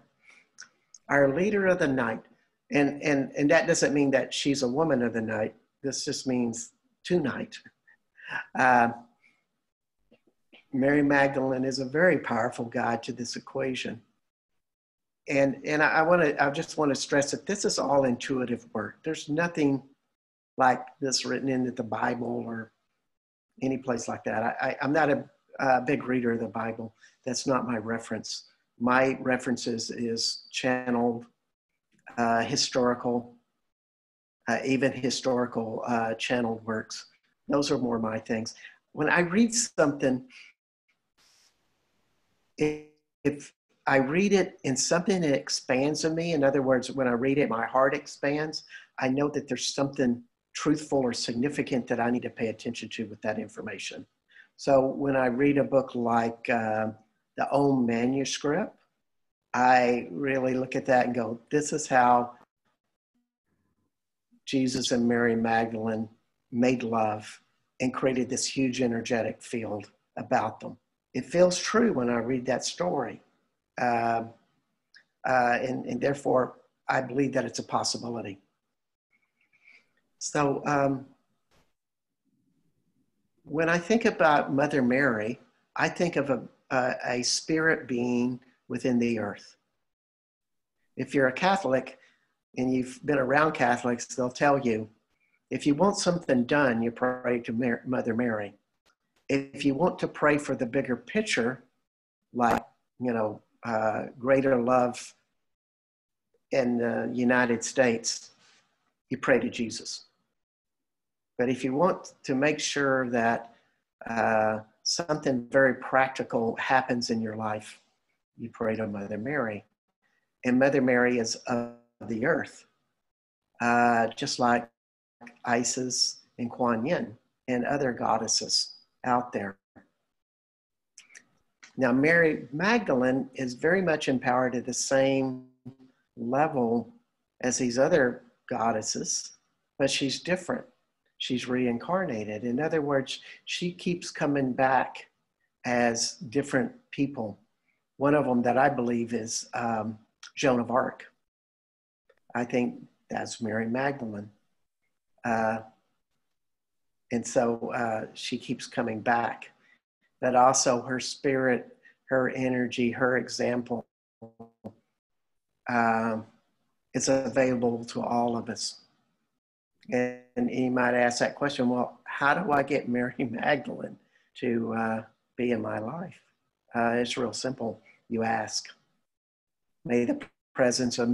our leader of the night. And that doesn't mean that she's a woman of the night. This just means tonight. Mary Magdalene is a very powerful guide to this equation. And I just want to stress that this is all intuitive work. There's nothing like this written into the Bible or any place like that. I'm not a big reader of the Bible. That's not my reference. My references is channeled, historical, even historical channeled works. Those are more my things. When I read something, if I read it in something that expands on me, in other words, when I read it, my heart expands, I know that there's something truthful or significant that I need to pay attention to with that information. So when I read a book like the Om manuscript, I really look at that and go, this is how Jesus and Mary Magdalene made love and created this huge energetic field about them. It feels true when I read that story. And therefore, I believe that it's a possibility. So when I think about Mother Mary, I think of a spirit being within the earth. If you're a Catholic and you've been around Catholics, they'll tell you, if you want something done, you pray to Mother Mary. If you want to pray for the bigger picture, like, greater love in the United States, you pray to Jesus. But if you want to make sure that something very practical happens in your life, you pray to Mother Mary. And Mother Mary is of the earth, just like Isis and Kuan Yin and other goddesses out there. Now, Mary Magdalene is very much empowered at the same level as these other goddesses, but she's different. She's reincarnated. In other words, she keeps coming back as different people. One of them that I believe is Joan of Arc. I think that's Mary Magdalene. And so she keeps coming back. But also her spirit, her energy, her example is available to all of us. And you might ask that question, well, how do I get Mary Magdalene to be in my life? It's real simple. You ask. May the presence of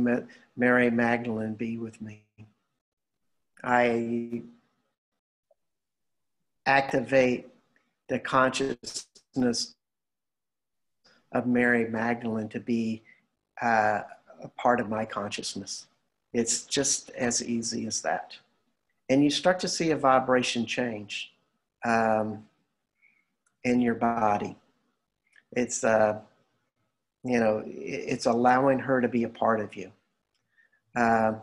Mary Magdalene be with me. I activate the consciousness of Mary Magdalene to be a part of my consciousness. It's just as easy as that. And you start to see a vibration change in your body. It's, it's allowing her to be a part of you. And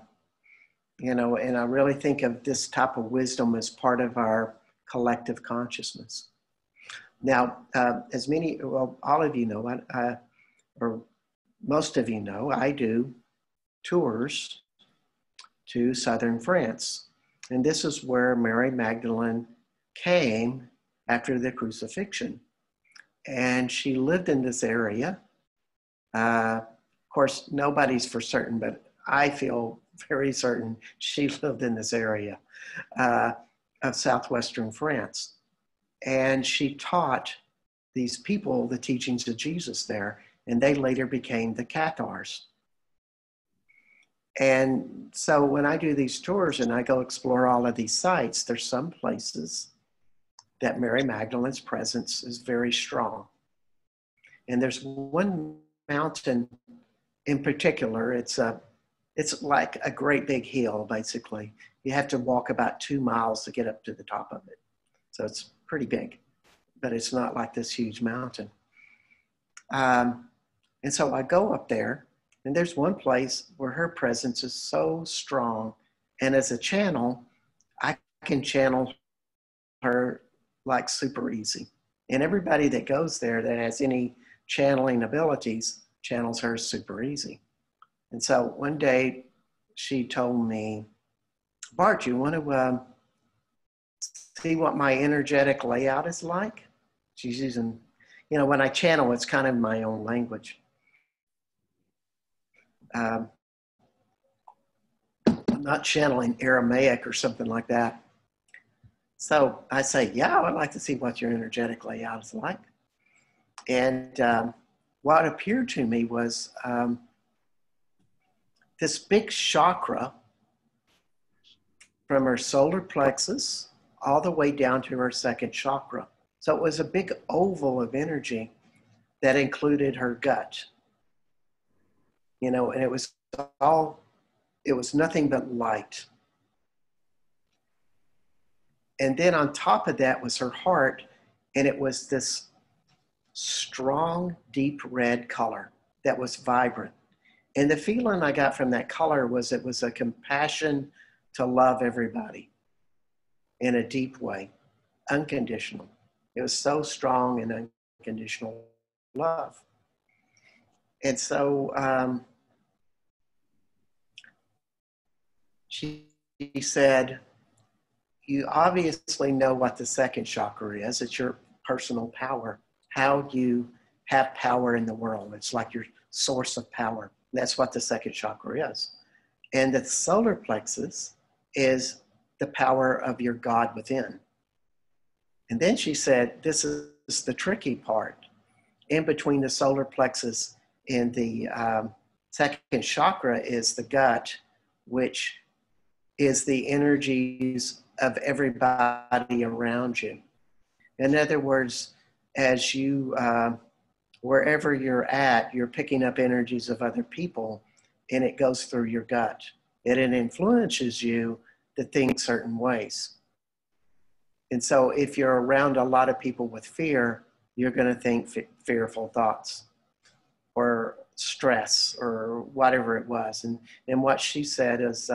I really think of this type of wisdom as part of our collective consciousness. Now, all of you know, or most of you know, I do tours to southern France. And this is where Mary Magdalene came after the crucifixion. And she lived in this area. Of course, nobody's for certain, but I feel very certain she lived in this area of southwestern France. And she taught these people the teachings of Jesus there, and they later became the Cathars. And so when I do these tours and I go explore all of these sites, there's some places that Mary Magdalene's presence is very strong. And there's one mountain in particular, it's like a great big hill, basically. You have to walk about 2 miles to get up to the top of it. So it's pretty big, but it's not like this huge mountain. And so I go up there And there's one place where her presence is so strong. And as a channel, I can channel her like super easy. And everybody that goes there that has any channeling abilities channels her super easy. And so one day she told me, Bart, you want to see what my energetic layout is like? She's using, you know, when I channel, it's kind of my own language. I'm not channeling Aramaic or something like that. So I say, yeah, I'd like to see what your energetic layout is like. And what appeared to me was this big chakra from her solar plexus all the way down to her second chakra. So it was a big oval of energy that included her gut. You know, and it was nothing but light. And then on top of that was her heart, and it was this strong, deep red color that was vibrant. And the feeling I got from that color was it was a compassion to love everybody in a deep way, unconditional. It was so strong and unconditional love. And so she said, you obviously know what the second chakra is. It's your personal power, how you have power in the world. It's like your source of power. That's what the second chakra is. And the solar plexus is the power of your God within. And then she said, this is the tricky part. In between the solar plexus and the second chakra is the gut, which is the energies of everybody around you. In other words, as you, wherever you're at, you're picking up energies of other people, and it goes through your gut. And it influences you to think certain ways. And so if you're around a lot of people with fear, you're going to think fearful thoughts or stress or whatever it was. And what she said is,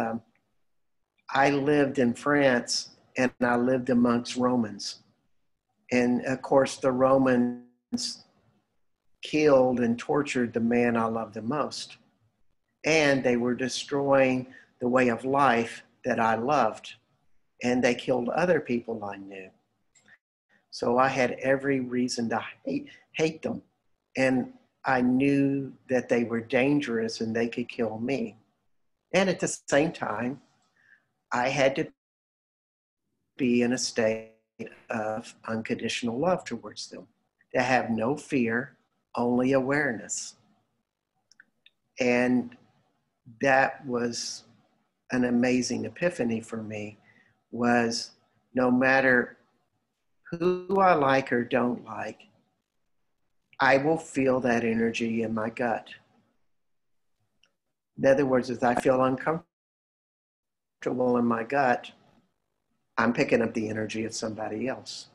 I lived in France and I lived amongst Romans. And of course, the Romans killed and tortured the man I loved the most. And they were destroying the way of life that I loved. And they killed other people I knew. So I had every reason to hate them. And I knew that they were dangerous and they could kill me. And at the same time, I had to be in a state of unconditional love towards them, to have no fear, only awareness. And that was an amazing epiphany for me, was no matter who I like or don't like, I will feel that energy in my gut. In other words, if I feel uncomfortable in my gut, I'm picking up the energy of somebody else.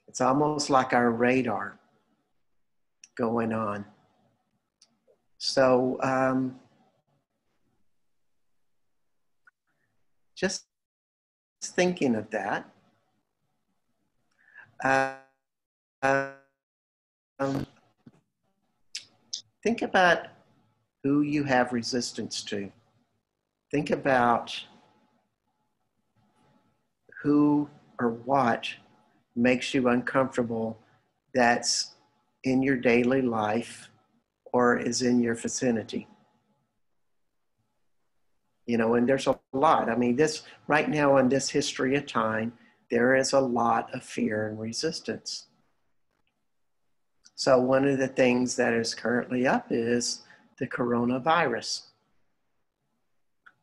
It's almost like our radar going on. So just thinking of that, think about who you have resistance to. Think about who or what makes you uncomfortable that's in your daily life or is in your vicinity. You know, and there's a lot. I mean, this right now in this history of time, there is a lot of fear and resistance. So one of the things that is currently up is the coronavirus.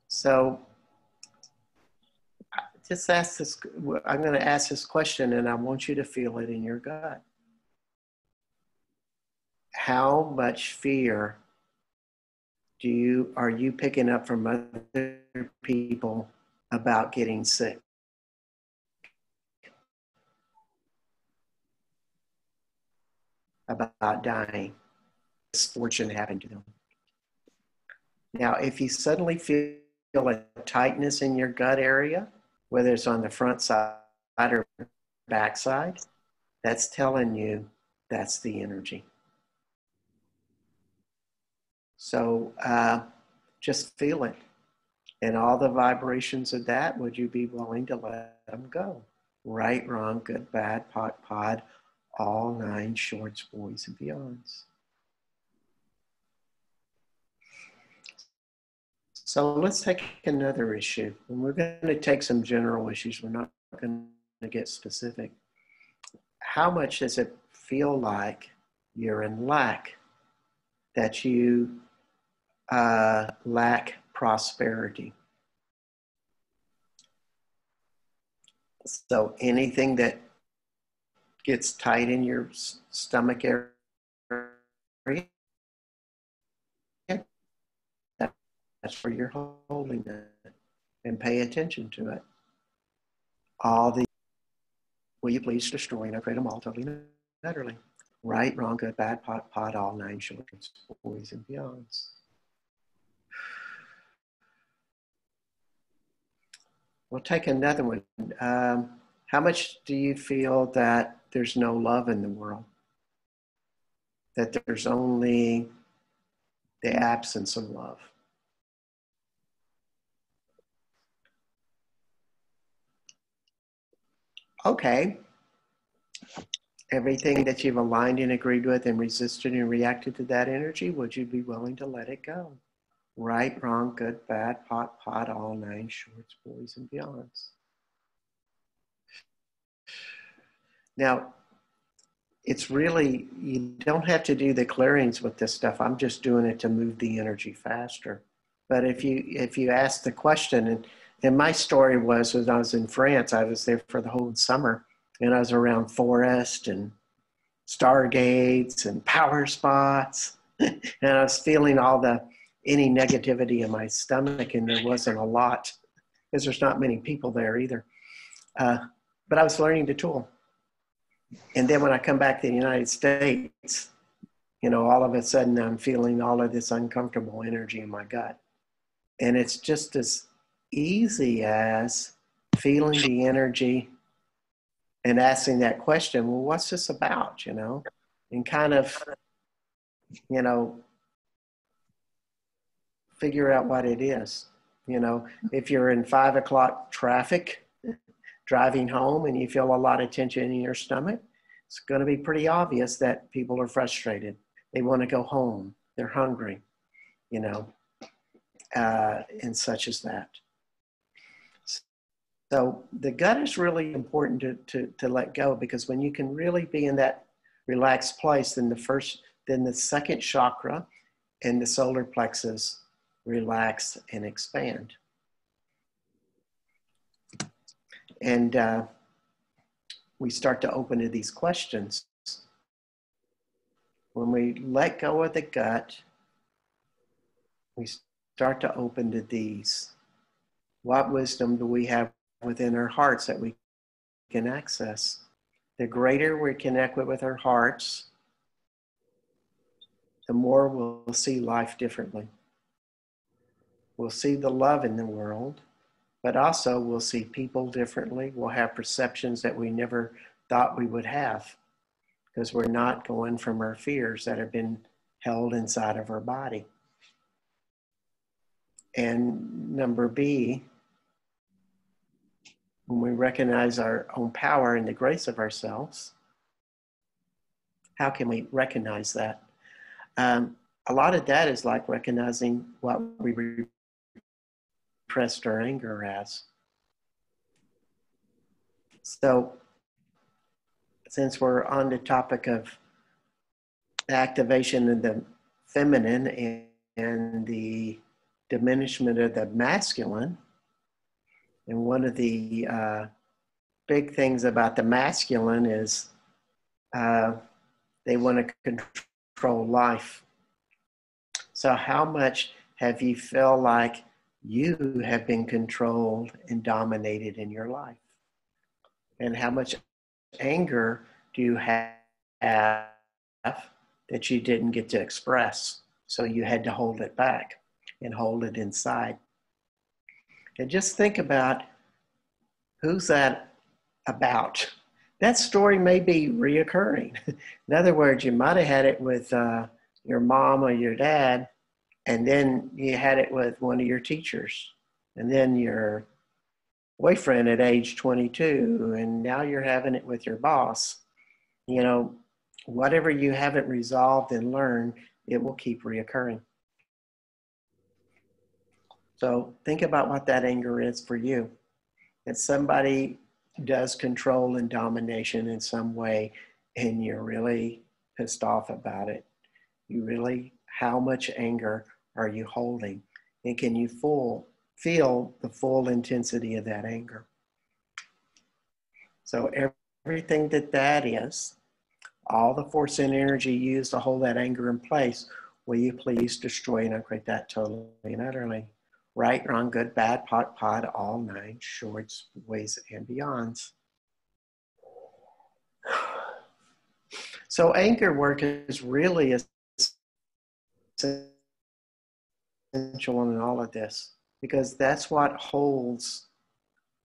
So just ask this, I'm going to ask this question and I want you to feel it in your gut. How much fear are you picking up from other people about getting sick? About dying? Misfortune happened to them. Now, if you suddenly feel a tightness in your gut area, whether it's on the front side or back side, that's telling you that's the energy. So just feel it. And all the vibrations of that, would you be willing to let them go? Right, wrong, good, bad, pot, pod, all 9 shorts, boys, and beyonds. So let's take another issue. And we're going to take some general issues. We're not going to get specific. How much does it feel like you're in lack? That you lack prosperity? So anything that gets tight in your stomach area, that's where you're holding it, and pay attention to it. All the, will you please destroy and create them all totally and utterly. Right, wrong, good, bad, pot, pod, all 9 shorts, boys, and beyonds. We'll take another one. How much do you feel that there's no love in the world? That there's only the absence of love? Okay. Everything that you've aligned and agreed with and resisted and reacted to that energy, would you be willing to let it go? Right, wrong, good, bad, pot, all 9 shorts, boys, and beyonds. Now, it's really, you don't have to do the clearings with this stuff. I'm just doing it to move the energy faster. But if you ask the question, and my story was when I was in France, I was there for the whole summer, and I was around forest and stargates and power spots, and I was feeling any negativity in my stomach, and there wasn't a lot, because there's not many people there either. But I was learning the tool. And then when I come back to the United States, all of a sudden I'm feeling all of this uncomfortable energy in my gut. And it's just as easy as feeling the energy and asking that question, well, what's this about, and kind of, figure out what it is. If you're in 5 o'clock traffic, driving home, and you feel a lot of tension in your stomach, it's going to be pretty obvious that people are frustrated. They want to go home. They're hungry, and such as that. So the gut is really important to let go, because when you can really be in that relaxed place, then the second chakra and the solar plexus relax and expand. And we start to open to these questions. When we let go of the gut, we start to open to these. What wisdom do we have within our hearts that we can access? The greater we connect with our hearts, the more we'll see life differently. We'll see the love in the world, but also we'll see people differently. We'll have perceptions that we never thought we would have, because we're not going from our fears that have been held inside of our body. And number B, when we recognize our own power and the grace of ourselves, how can we recognize that? A lot of that is like recognizing what we repressed our anger as. So, since we're on the topic of activation of the feminine and the diminishment of the masculine, and one of the big things about the masculine is they want to control life. So how much have you felt like you have been controlled and dominated in your life? And how much anger do you have that you didn't get to express, so you had to hold it back? and hold it inside. And just think about, who's that about? That story may be reoccurring. In other words, you might have had it with your mom or your dad, and then you had it with one of your teachers, and then your boyfriend at age 22, and now you're having it with your boss. You know, whatever you haven't resolved and learned, it will keep reoccurring. So think about what that anger is for you. That somebody does control and domination in some way, and you're really pissed off about it. How much anger are you holding? And can you feel the full intensity of that anger? So everything that is, all the force and energy used to hold that anger in place, will you please destroy and upgrade that totally and utterly? Right, wrong, good, bad, pod, all 9 shorts, ways, and beyonds. So anger work is really essential in all of this, because that's what holds,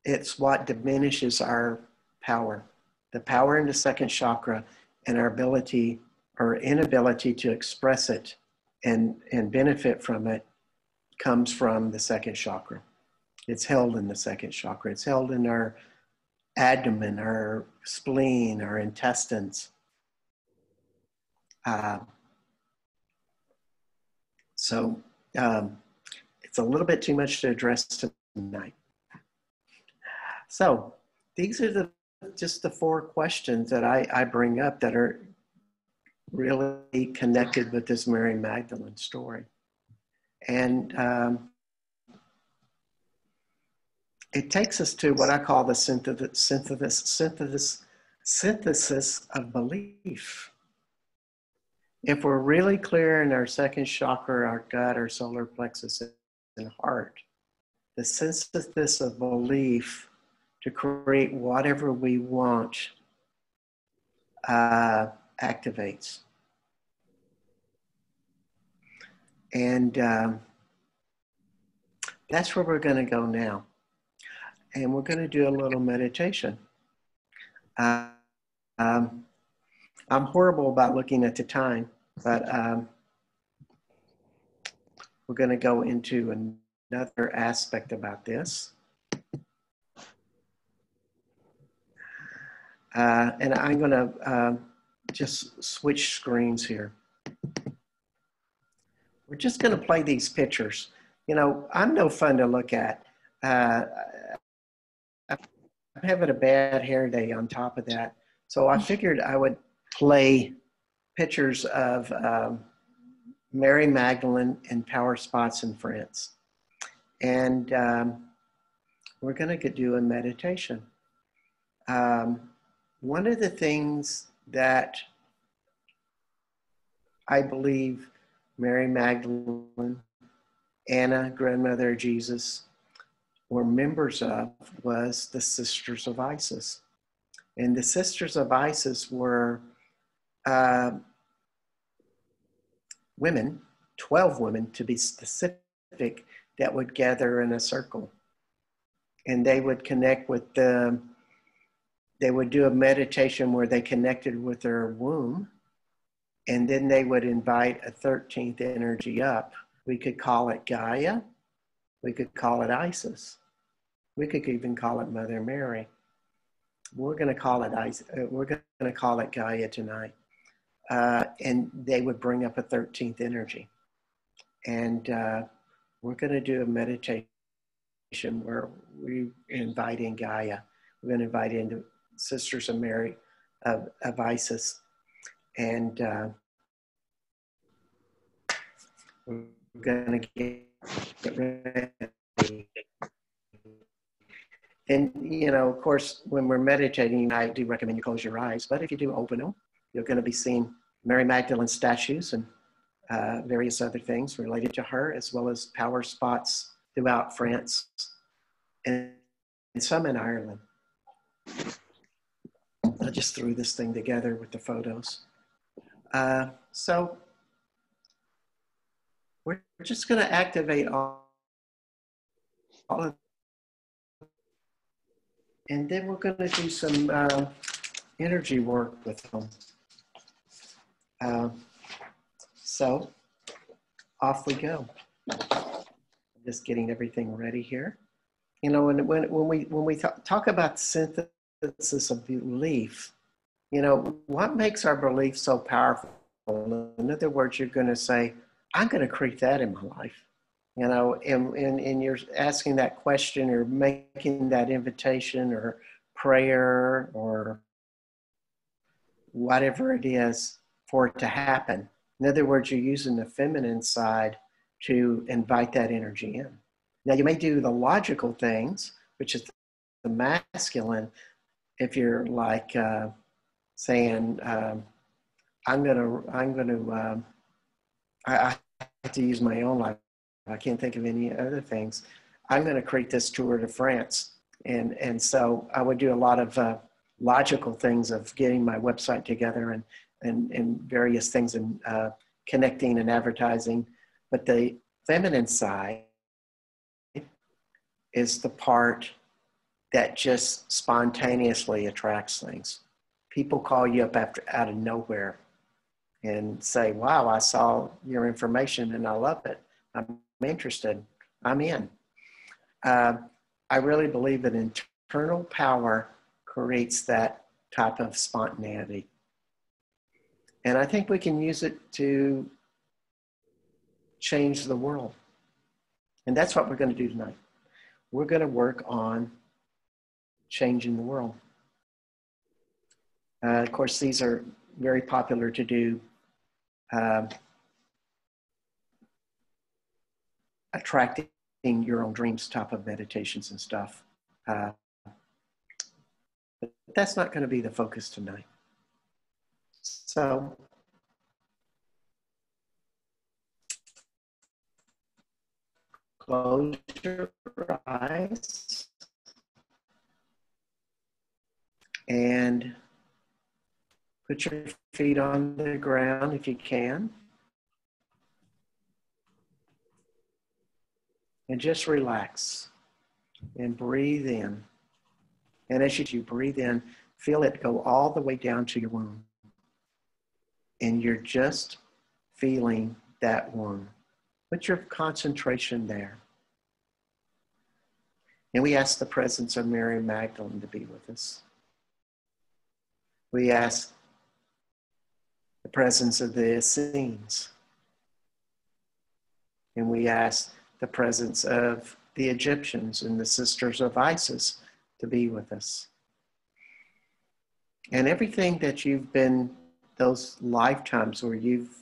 it's what diminishes our power. The power in the second chakra, and our ability or inability to express it and benefit from it, comes from the second chakra. It's held in the second chakra. It's held in our abdomen, our spleen, our intestines. So it's a little bit too much to address tonight. So these are just the 4 questions that I bring up that are really connected with this Mary Magdalene story. And it takes us to what I call the synthesis of belief. If we're really clear in our second chakra, our gut, our solar plexus, and heart, the synthesis of belief to create whatever we want activates. And that's where we're going to go now. And we're going to do a little meditation. I'm horrible about looking at the time, but we're going to go into another aspect about this. And I'm going to just switch screens here. We're just going to play these pictures. You know, I'm no fun to look at. I'm having a bad hair day on top of that. So I figured I would play pictures of Mary Magdalene in power spots in France. And we're going to do a meditation. One of the things that I believe Mary Magdalene, Anna, grandmother of Jesus, were members of was the Sisters of Isis. And the Sisters of Isis were women, 12 women to be specific, that would gather in a circle. And they would connect with they would do a meditation where they connected with their womb. And then they would invite a 13th energy up. We could call it Gaia. We could call it Isis. We could even call it Mother Mary. We're going to call it we're going to call it Gaia tonight. And they would bring up a 13th energy. And we're going to do a meditation where we invite in Gaia. We're going to invite in the Sisters of Mary of Isis. And we're going to get ready. And, you know, of course, when we're meditating, I do recommend you close your eyes. But if you do open them, you're going to be seeing Mary Magdalene statues and various other things related to her, as well as power spots throughout France and some in Ireland. I just threw this thing together with the photos. So we're just going to activate all of, and then we're going to do some energy work with them. So off we go. Just getting everything ready here. You know, when we talk about synthesis of belief, you know, what makes our belief so powerful? In other words, you're going to say, I'm going to create that in my life. You know, and you're asking that question or making that invitation or prayer or whatever it is for it to happen. In other words, you're using the feminine side to invite that energy in. Now, you may do the logical things, which is the masculine, if you're like saying, I have to use my own life. I can't think of any other things. I'm going to create this Tour de France. And so I would do a lot of logical things of getting my website together and various things and connecting and advertising. But the feminine side is the part that just spontaneously attracts things. People call you up out of nowhere and say, wow, I saw your information and I love it. I'm interested. I'm in. I really believe that internal power creates that type of spontaneity. And I think we can use it to change the world. And that's what we're going to do tonight. We're going to work on changing the world. Of course, these are very popular to do attracting your own dreams type of meditations and stuff. But that's not going to be the focus tonight. So close your eyes and put your feet on the ground if you can. And just relax and breathe in. And as you breathe in, feel it go all the way down to your womb. And you're just feeling that womb. Put your concentration there. And we ask the presence of Mary Magdalene to be with us. We ask the presence of the Essenes. And we ask the presence of the Egyptians and the sisters of Isis to be with us. And everything that you've been, those lifetimes where you've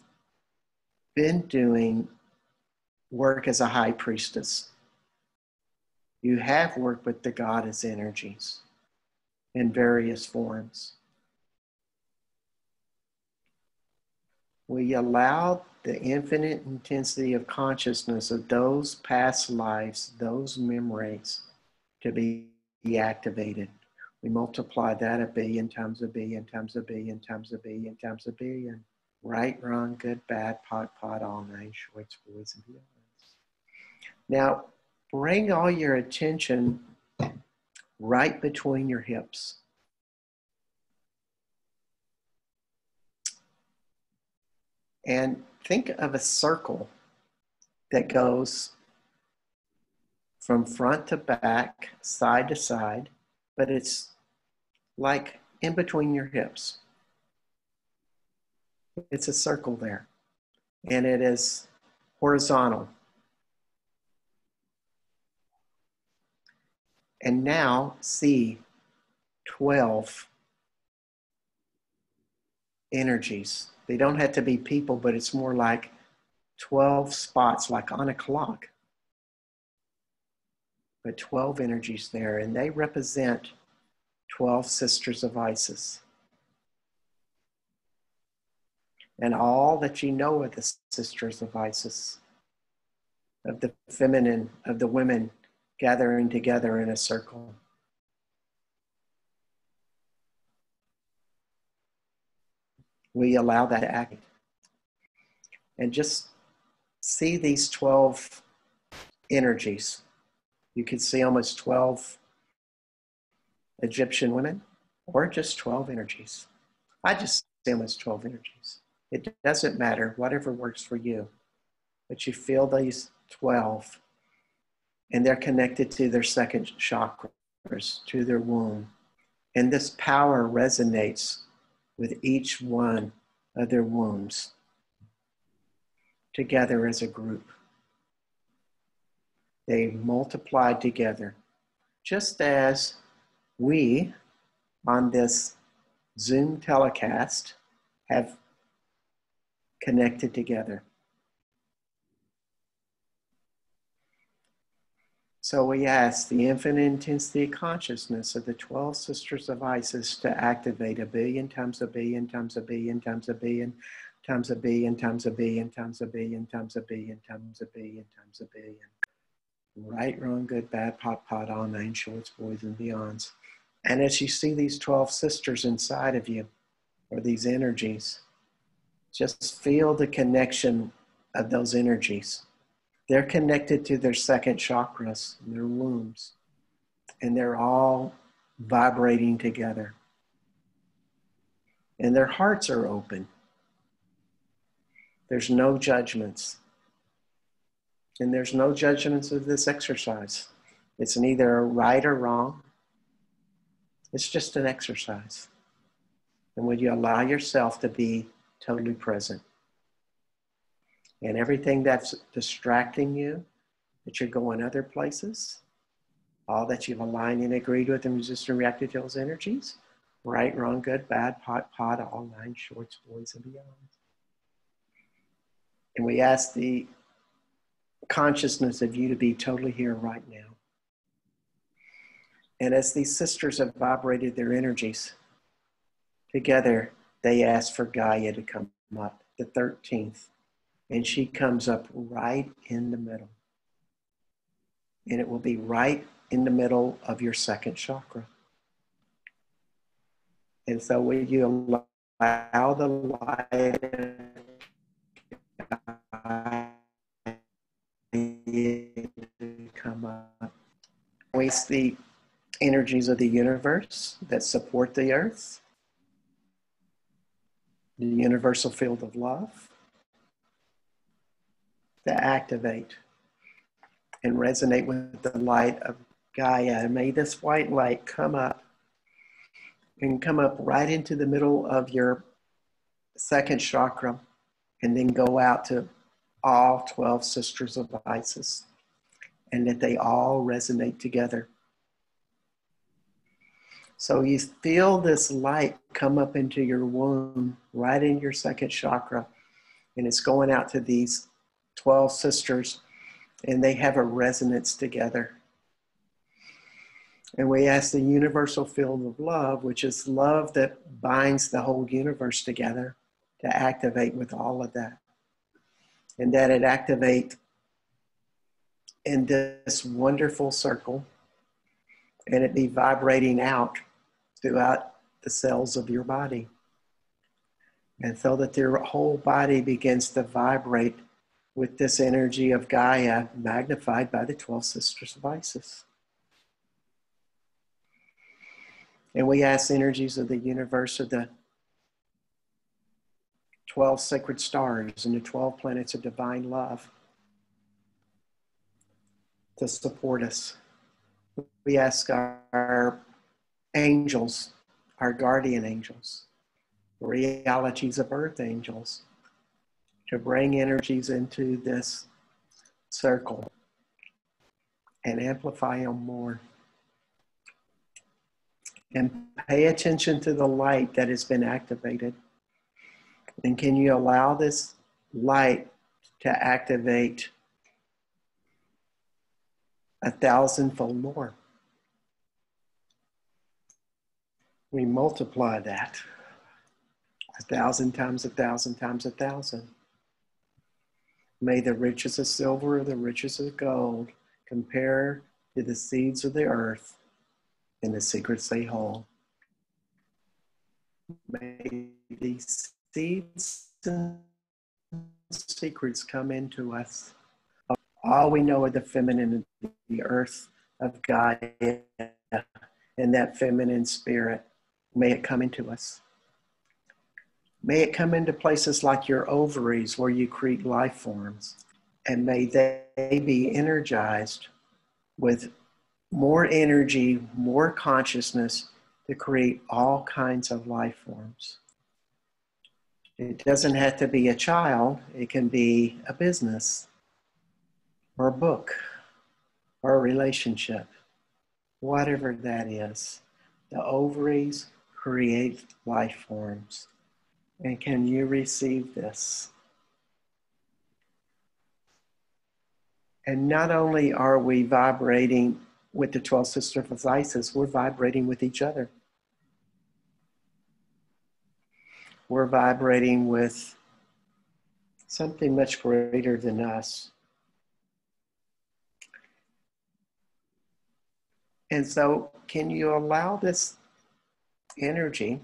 been doing work as a high priestess, you have worked with the goddess energies in various forms. We allow the infinite intensity of consciousness of those past lives, those memories, to be activated. We multiply that a billion times a billion times a billion times a billion times a billion. Right, wrong, good, bad, pot, all nine shorts, boys, and beyond. Now, bring all your attention right between your hips. And think of a circle that goes from front to back, side to side, but it's like in between your hips. It's a circle there, and it is horizontal. And now see 12 energies. They don't have to be people, but it's more like 12 spots, like on a clock. But 12 energies there, and they represent 12 sisters of Isis. And all that you know of the sisters of Isis, of the feminine, of the women gathering together in a circle. We allow that to act. And just see these 12 energies. You could see almost 12 Egyptian women, or just 12 energies. I just see almost 12 energies. It doesn't matter, whatever works for you. But you feel these 12, and they're connected to their second chakras, to their womb. And this power resonates with each one of their wombs together as a group. They multiply together, just as we on this Zoom telecast have connected together. So we ask the infinite intensity consciousness of the 12 sisters of Isis to activate 1,000,000,000 times 1,000,000,000 times 1,000,000,000 times 1,000,000,000 times 1,000,000,000 times 1,000,000,000 times 1,000,000,000 times 1,000,000,000 times 1,000,000,000 times 1,000,000,000. Right, wrong, good, bad, pot, pot, all nine shorts, boys, and beyonds. And as you see these 12 sisters inside of you, or these energies, just feel the connection of those energies. They're connected to their second chakras, their wombs, and they're all vibrating together. And their hearts are open. There's no judgments. And there's no judgments of this exercise. It's neither right or wrong. It's just an exercise. And when you allow yourself to be totally present, and everything that's distracting you, that you're going other places, all that you've aligned and agreed with and resisted and reacted to those energies, right, wrong, good, bad, pot, pot, all nine shorts, boys, and beyond. And we ask the consciousness of you to be totally here right now. And as these sisters have vibrated their energies together, they ask for Gaia to come up, the 13th. And she comes up right in the middle. And it will be right in the middle of your second chakra. And so when you allow the light to come up, we see energies of the universe that support the earth, the universal field of love, to activate and resonate with the light of Gaia. And may this white light come up and come up right into the middle of your second chakra, and then go out to all 12 sisters of Isis, and that they all resonate together. So you feel this light come up into your womb, right in your second chakra, and it's going out to these 12 sisters, and they have a resonance together. And we ask the universal field of love, which is love that binds the whole universe together, to activate with all of that. And that it activate in this wonderful circle, and it be vibrating out throughout the cells of your body. And so that your whole body begins to vibrate with this energy of Gaia, magnified by the 12 sisters of Isis. And we ask energies of the universe, of the 12 sacred stars and the 12 planets of divine love, to support us. We ask our angels, our guardian angels, realities of earth angels, to bring energies into this circle and amplify them more. And pay attention to the light that has been activated. And can you allow this light to activate 1,000-fold more? We multiply that 1,000 times 1,000 times 1,000. May the riches of silver or the riches of gold compare to the seeds of the earth and the secrets they hold. May these seeds and secrets come into us. All we know of the feminine, the earth of Gaia, and that feminine spirit, may it come into us. May it come into places like your ovaries where you create life forms. And may they be energized with more energy, more consciousness to create all kinds of life forms. It doesn't have to be a child. It can be a business or a book or a relationship, whatever that is. The ovaries create life forms. And can you receive this? And not only are we vibrating with the 12 sisters of Zeiss, we're vibrating with each other. We're vibrating with something much greater than us. And so, can you allow this energy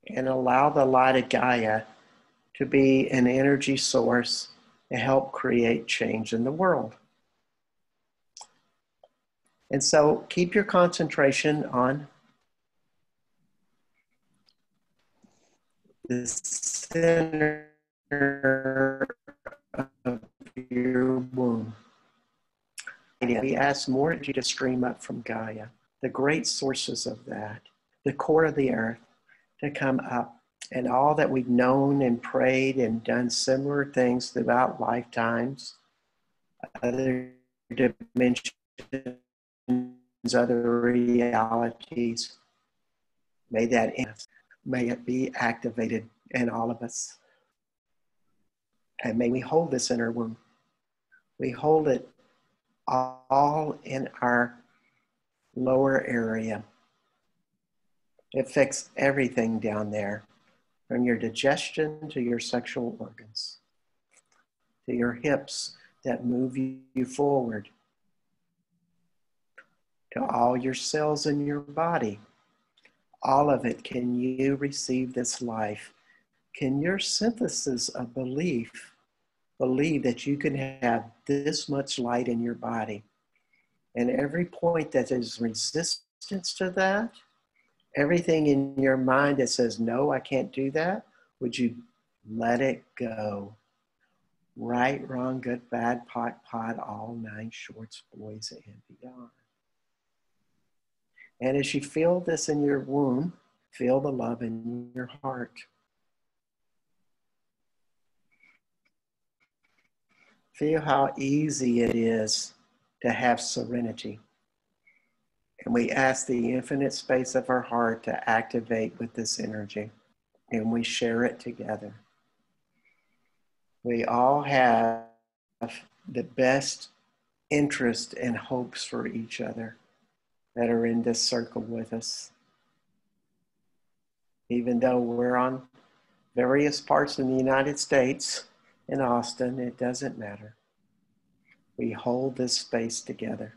and allow the light of Gaia to be an energy source to help create change in the world? And so keep your concentration on the center of your womb. We ask more energy to stream up from Gaia, the great sources of that, the core of the earth, to come up. And all that we've known and prayed and done similar things throughout lifetimes, other dimensions, other realities, may it be activated in all of us. And may we hold this in our womb. We hold it all in our lower area. It affects everything down there, from your digestion to your sexual organs, to your hips that move you forward, to all your cells in your body. All of it, can you receive this life? Can your synthesis of believe that you can have this much light in your body? And every point that is resistance to that, everything in your mind that says, no, I can't do that, would you let it go? Right, wrong, good, bad, pot, all 9 shorts, boys, and beyond. And as you feel this in your womb, feel the love in your heart. Feel how easy it is to have serenity. And we ask the infinite space of our heart to activate with this energy. And we share it together. We all have the best interest and hopes for each other that are in this circle with us. Even though we're on various parts in the United States, in Austin, it doesn't matter. We hold this space together.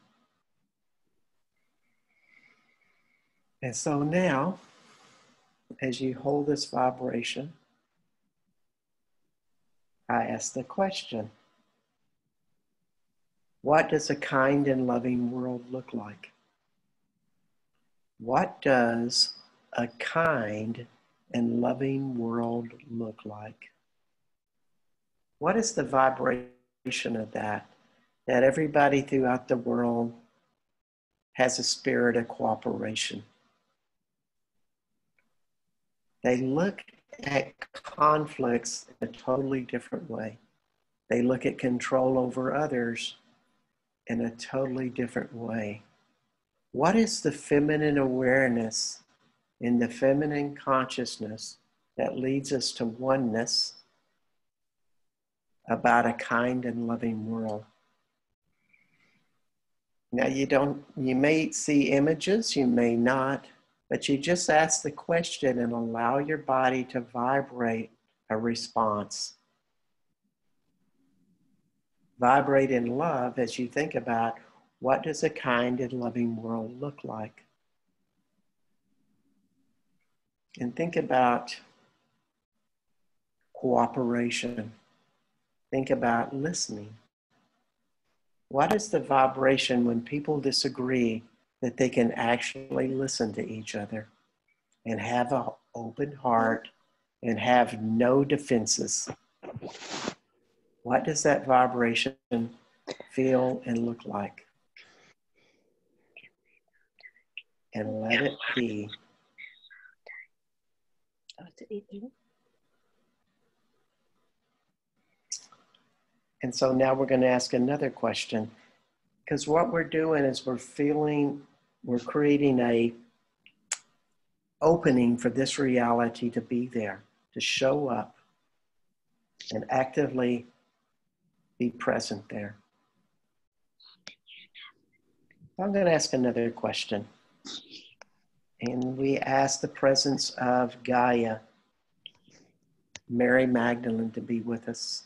And so now, as you hold this vibration, I ask the question, what does a kind and loving world look like? What does a kind and loving world look like? What is the vibration of that? That everybody throughout the world has a spirit of cooperation. They look at conflicts in a totally different way. They look at control over others in a totally different way. What is the feminine awareness in the feminine consciousness that leads us to oneness about a kind and loving world? Now you may see images, you may not, but you just ask the question and allow your body to vibrate a response. Vibrate in love as you think about, what does a kind and loving world look like? And think about cooperation. Think about listening. What is the vibration when people disagree that they can actually listen to each other and have an open heart and have no defenses? What does that vibration feel and look like? And let it be. And so now we're going to ask another question, because what we're doing is we're creating a opening for this reality to be there, to show up and actively be present there. I'm going to ask another question. And we ask the presence of Gaia, Mary Magdalene, to be with us.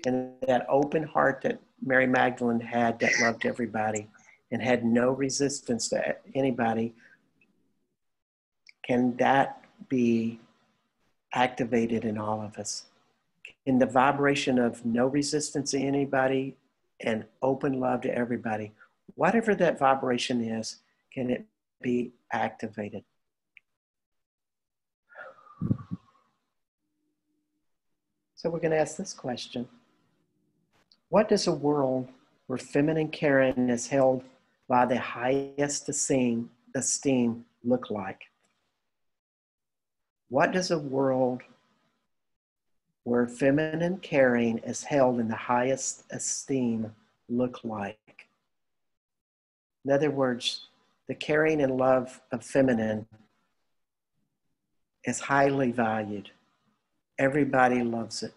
And that open heart that Mary Magdalene had, that loved everybody and had no resistance to anybody, can that be activated in all of us? In the vibration of no resistance to anybody and open love to everybody, whatever that vibration is, can it be activated? So we're going to ask this question. What does a world where feminine caring is held by the highest esteem look like? What does a world where feminine caring is held in the highest esteem look like? In other words, the caring and love of feminine is highly valued. Everybody loves it.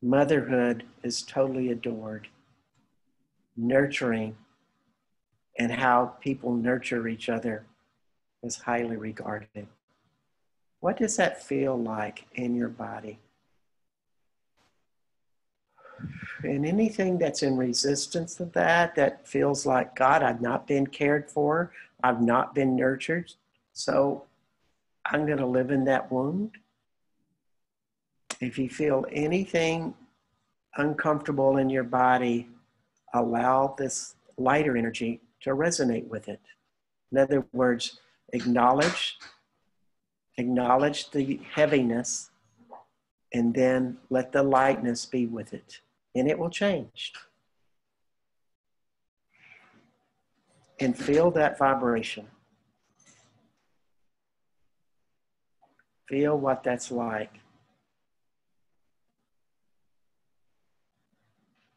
Motherhood is totally adored. Nurturing and how people nurture each other is highly regarded. What does that feel like in your body? And anything that's in resistance to that, that feels like, God, I've not been cared for, I've not been nurtured, so I'm going to live in that wound. If you feel anything uncomfortable in your body, allow this lighter energy to resonate with it. In other words, acknowledge the heaviness, and then let the lightness be with it, and it will change. And feel that vibration. Feel what that's like.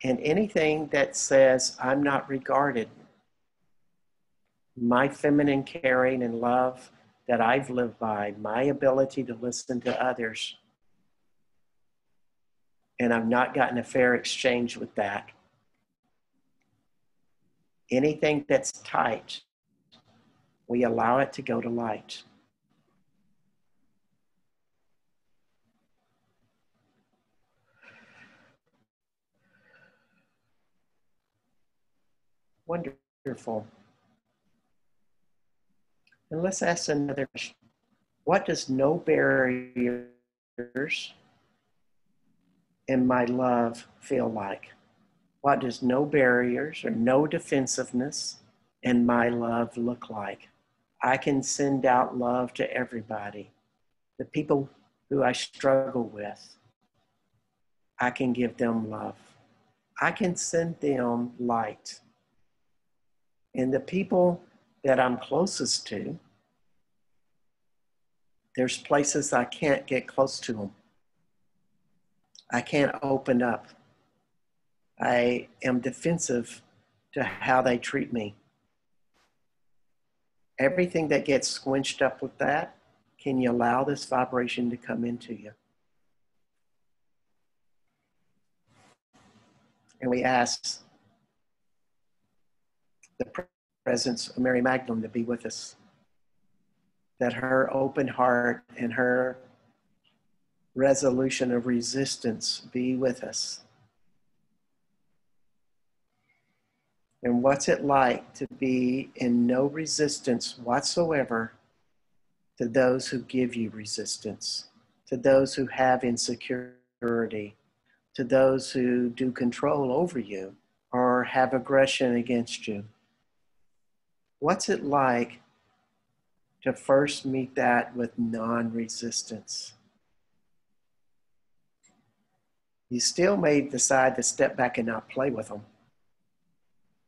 And anything that says, I'm not regarded, my feminine caring and love that I've lived by, my ability to listen to others, and I've not gotten a fair exchange with that. Anything that's tight, we allow it to go to light. Wonderful. And let's ask another question. What does no barriers in my love feel like? What does no barriers or no defensiveness in my love look like? I can send out love to everybody. The people who I struggle with, I can give them love. I can send them light. And the people that I'm closest to, there's places I can't get close to them. I can't open up. I am defensive to how they treat me. Everything that gets squinched up with that, can you allow this vibration to come into you? And we ask the presence of Mary Magdalene to be with us, that her open heart and her resolution of resistance be with us. And what's it like to be in no resistance whatsoever to those who give you resistance? to those who have insecurity, to those who do control over you or have aggression against you. What's it like to first meet that with non-resistance? You still may decide to step back and not play with them.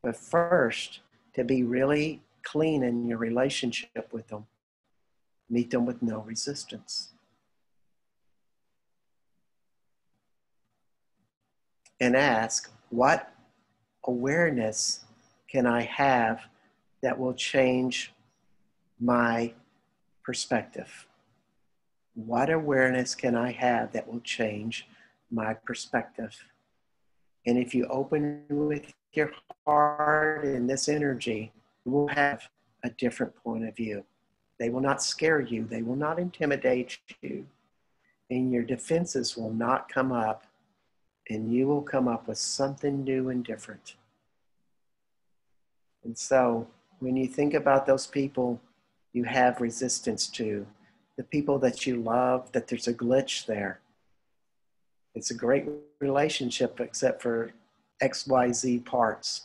But first, to be really clean in your relationship with them, meet them with no resistance. And ask, what awareness can I have that will change my perspective? What awareness can I have that will change my perspective? And if you open with your heart and this energy, you will have a different point of view. They will not scare you. They will not intimidate you. And your defenses will not come up. And you will come up with something new and different. And so when you think about those people you have resistance to, the people that you love, that there's a glitch there. It's a great relationship except for XYZ parts.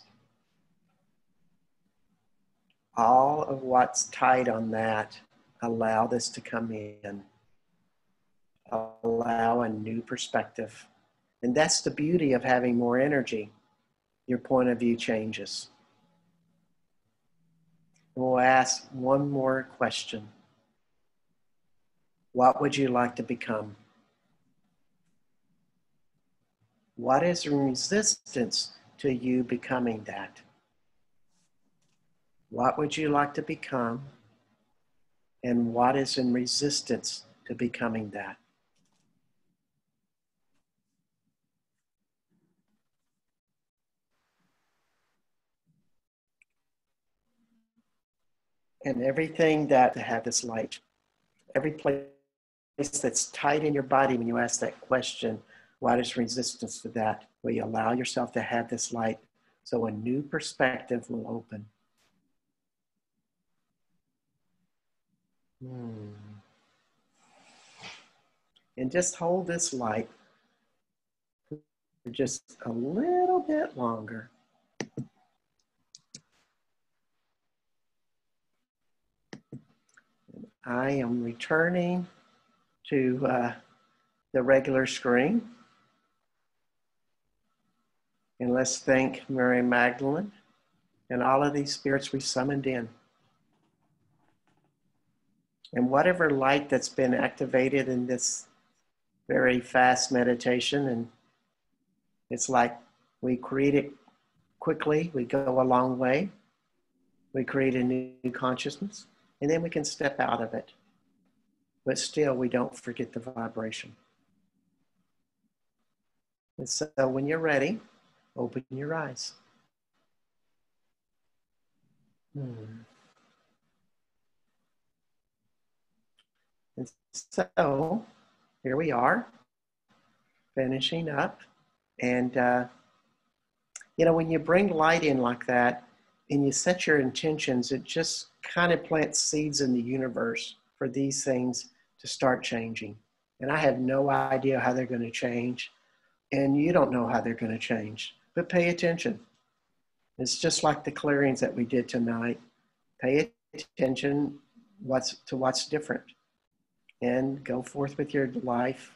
All of what's tied on that, allow this to come in. Allow a new perspective. And that's the beauty of having more energy. Your point of view changes. We'll ask one more question. What would you like to become? What is in resistance to you becoming that? What would you like to become? And what is in resistance to becoming that? And everything that to have this light, every place that's tight in your body when you ask that question, what is resistance to that? Will you allow yourself to have this light so a new perspective will open? And just hold this light for just a little bit longer. I am returning to the regular screen. And let's thank Mary Magdalene and all of these spirits we summoned in. And whatever light that's been activated in this very fast meditation, and it's like we create it quickly, we go a long way, we create a new consciousness, and then we can step out of it. But still, we don't forget the vibration. And so when you're ready, open your eyes. And so here we are, finishing up. And, when you bring light in like that and you set your intentions, it just kind of plants seeds in the universe for these things to start changing. And I have no idea how they're going to change. And you don't know how they're going to change, but pay attention. It's just like the clearings that we did tonight. Pay attention to what's different and go forth with your life.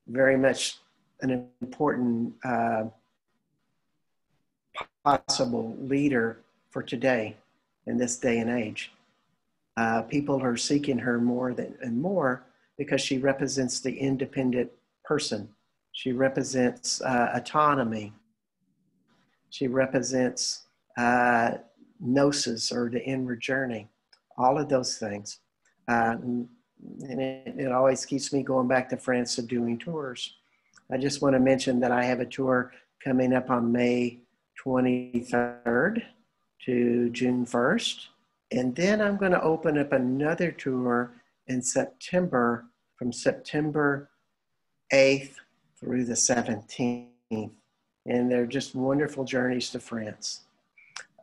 Very much an important possible leader for today in this day and age. People are seeking her more and more because she represents the independent person. She represents autonomy. She represents gnosis, or the inward journey. All of those things. And it always keeps me going back to France and doing tours. I just want to mention that I have a tour coming up on May 23rd to June 1st. And then I'm going to open up another tour in September, from September 8th through the 17th. And they're just wonderful journeys to France.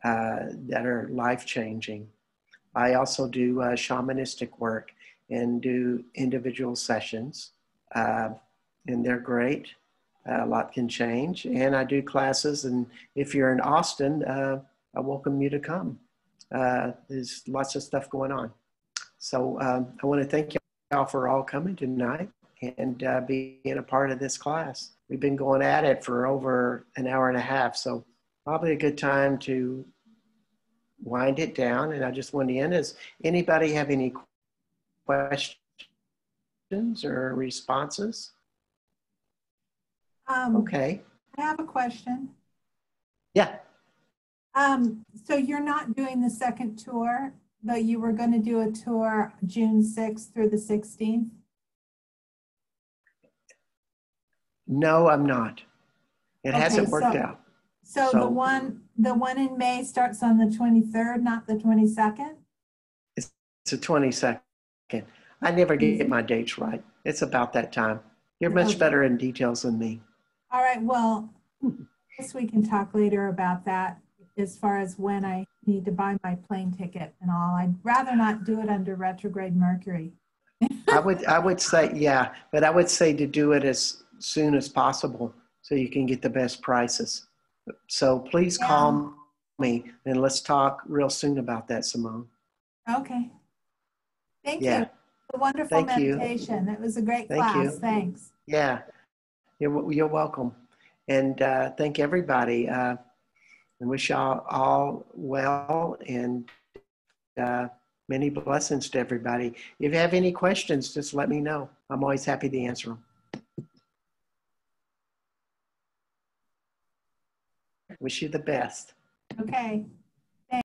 that are life-changing. I also do shamanistic work and do individual sessions, and they're great. A lot can change. And I do classes, and if you're in Austin, I welcome you to come. There's lots of stuff going on. So I want to thank y'all for all coming tonight and being a part of this class. We've been going at it for over an hour and a half, so probably a good time to wind it down. And I just want to end. Does anybody have any questions or responses? Okay. I have a question. Yeah. So you're not doing the second tour, though you were going to do a tour June 6th through the 16th? No, I'm not. It hasn't worked out. So the one in May starts on the 23rd, not the 22nd? It's the 22nd. I never get my dates right. It's about that time. You're much better in details than me. All right. Well, I guess we can talk later about that as far as when I need to buy my plane ticket and all. I'd rather not do it under retrograde Mercury. I would say, yeah, but I would say to do it as soon as possible so you can get the best prices. So please call me and let's talk real soon about that, Simone. Okay. Thank you. A wonderful meditation. It was a great class. Thanks. Yeah, you're welcome. And thank everybody. And wish y'all all well and many blessings to everybody. If you have any questions, just let me know. I'm always happy to answer them. Wish you the best. Okay.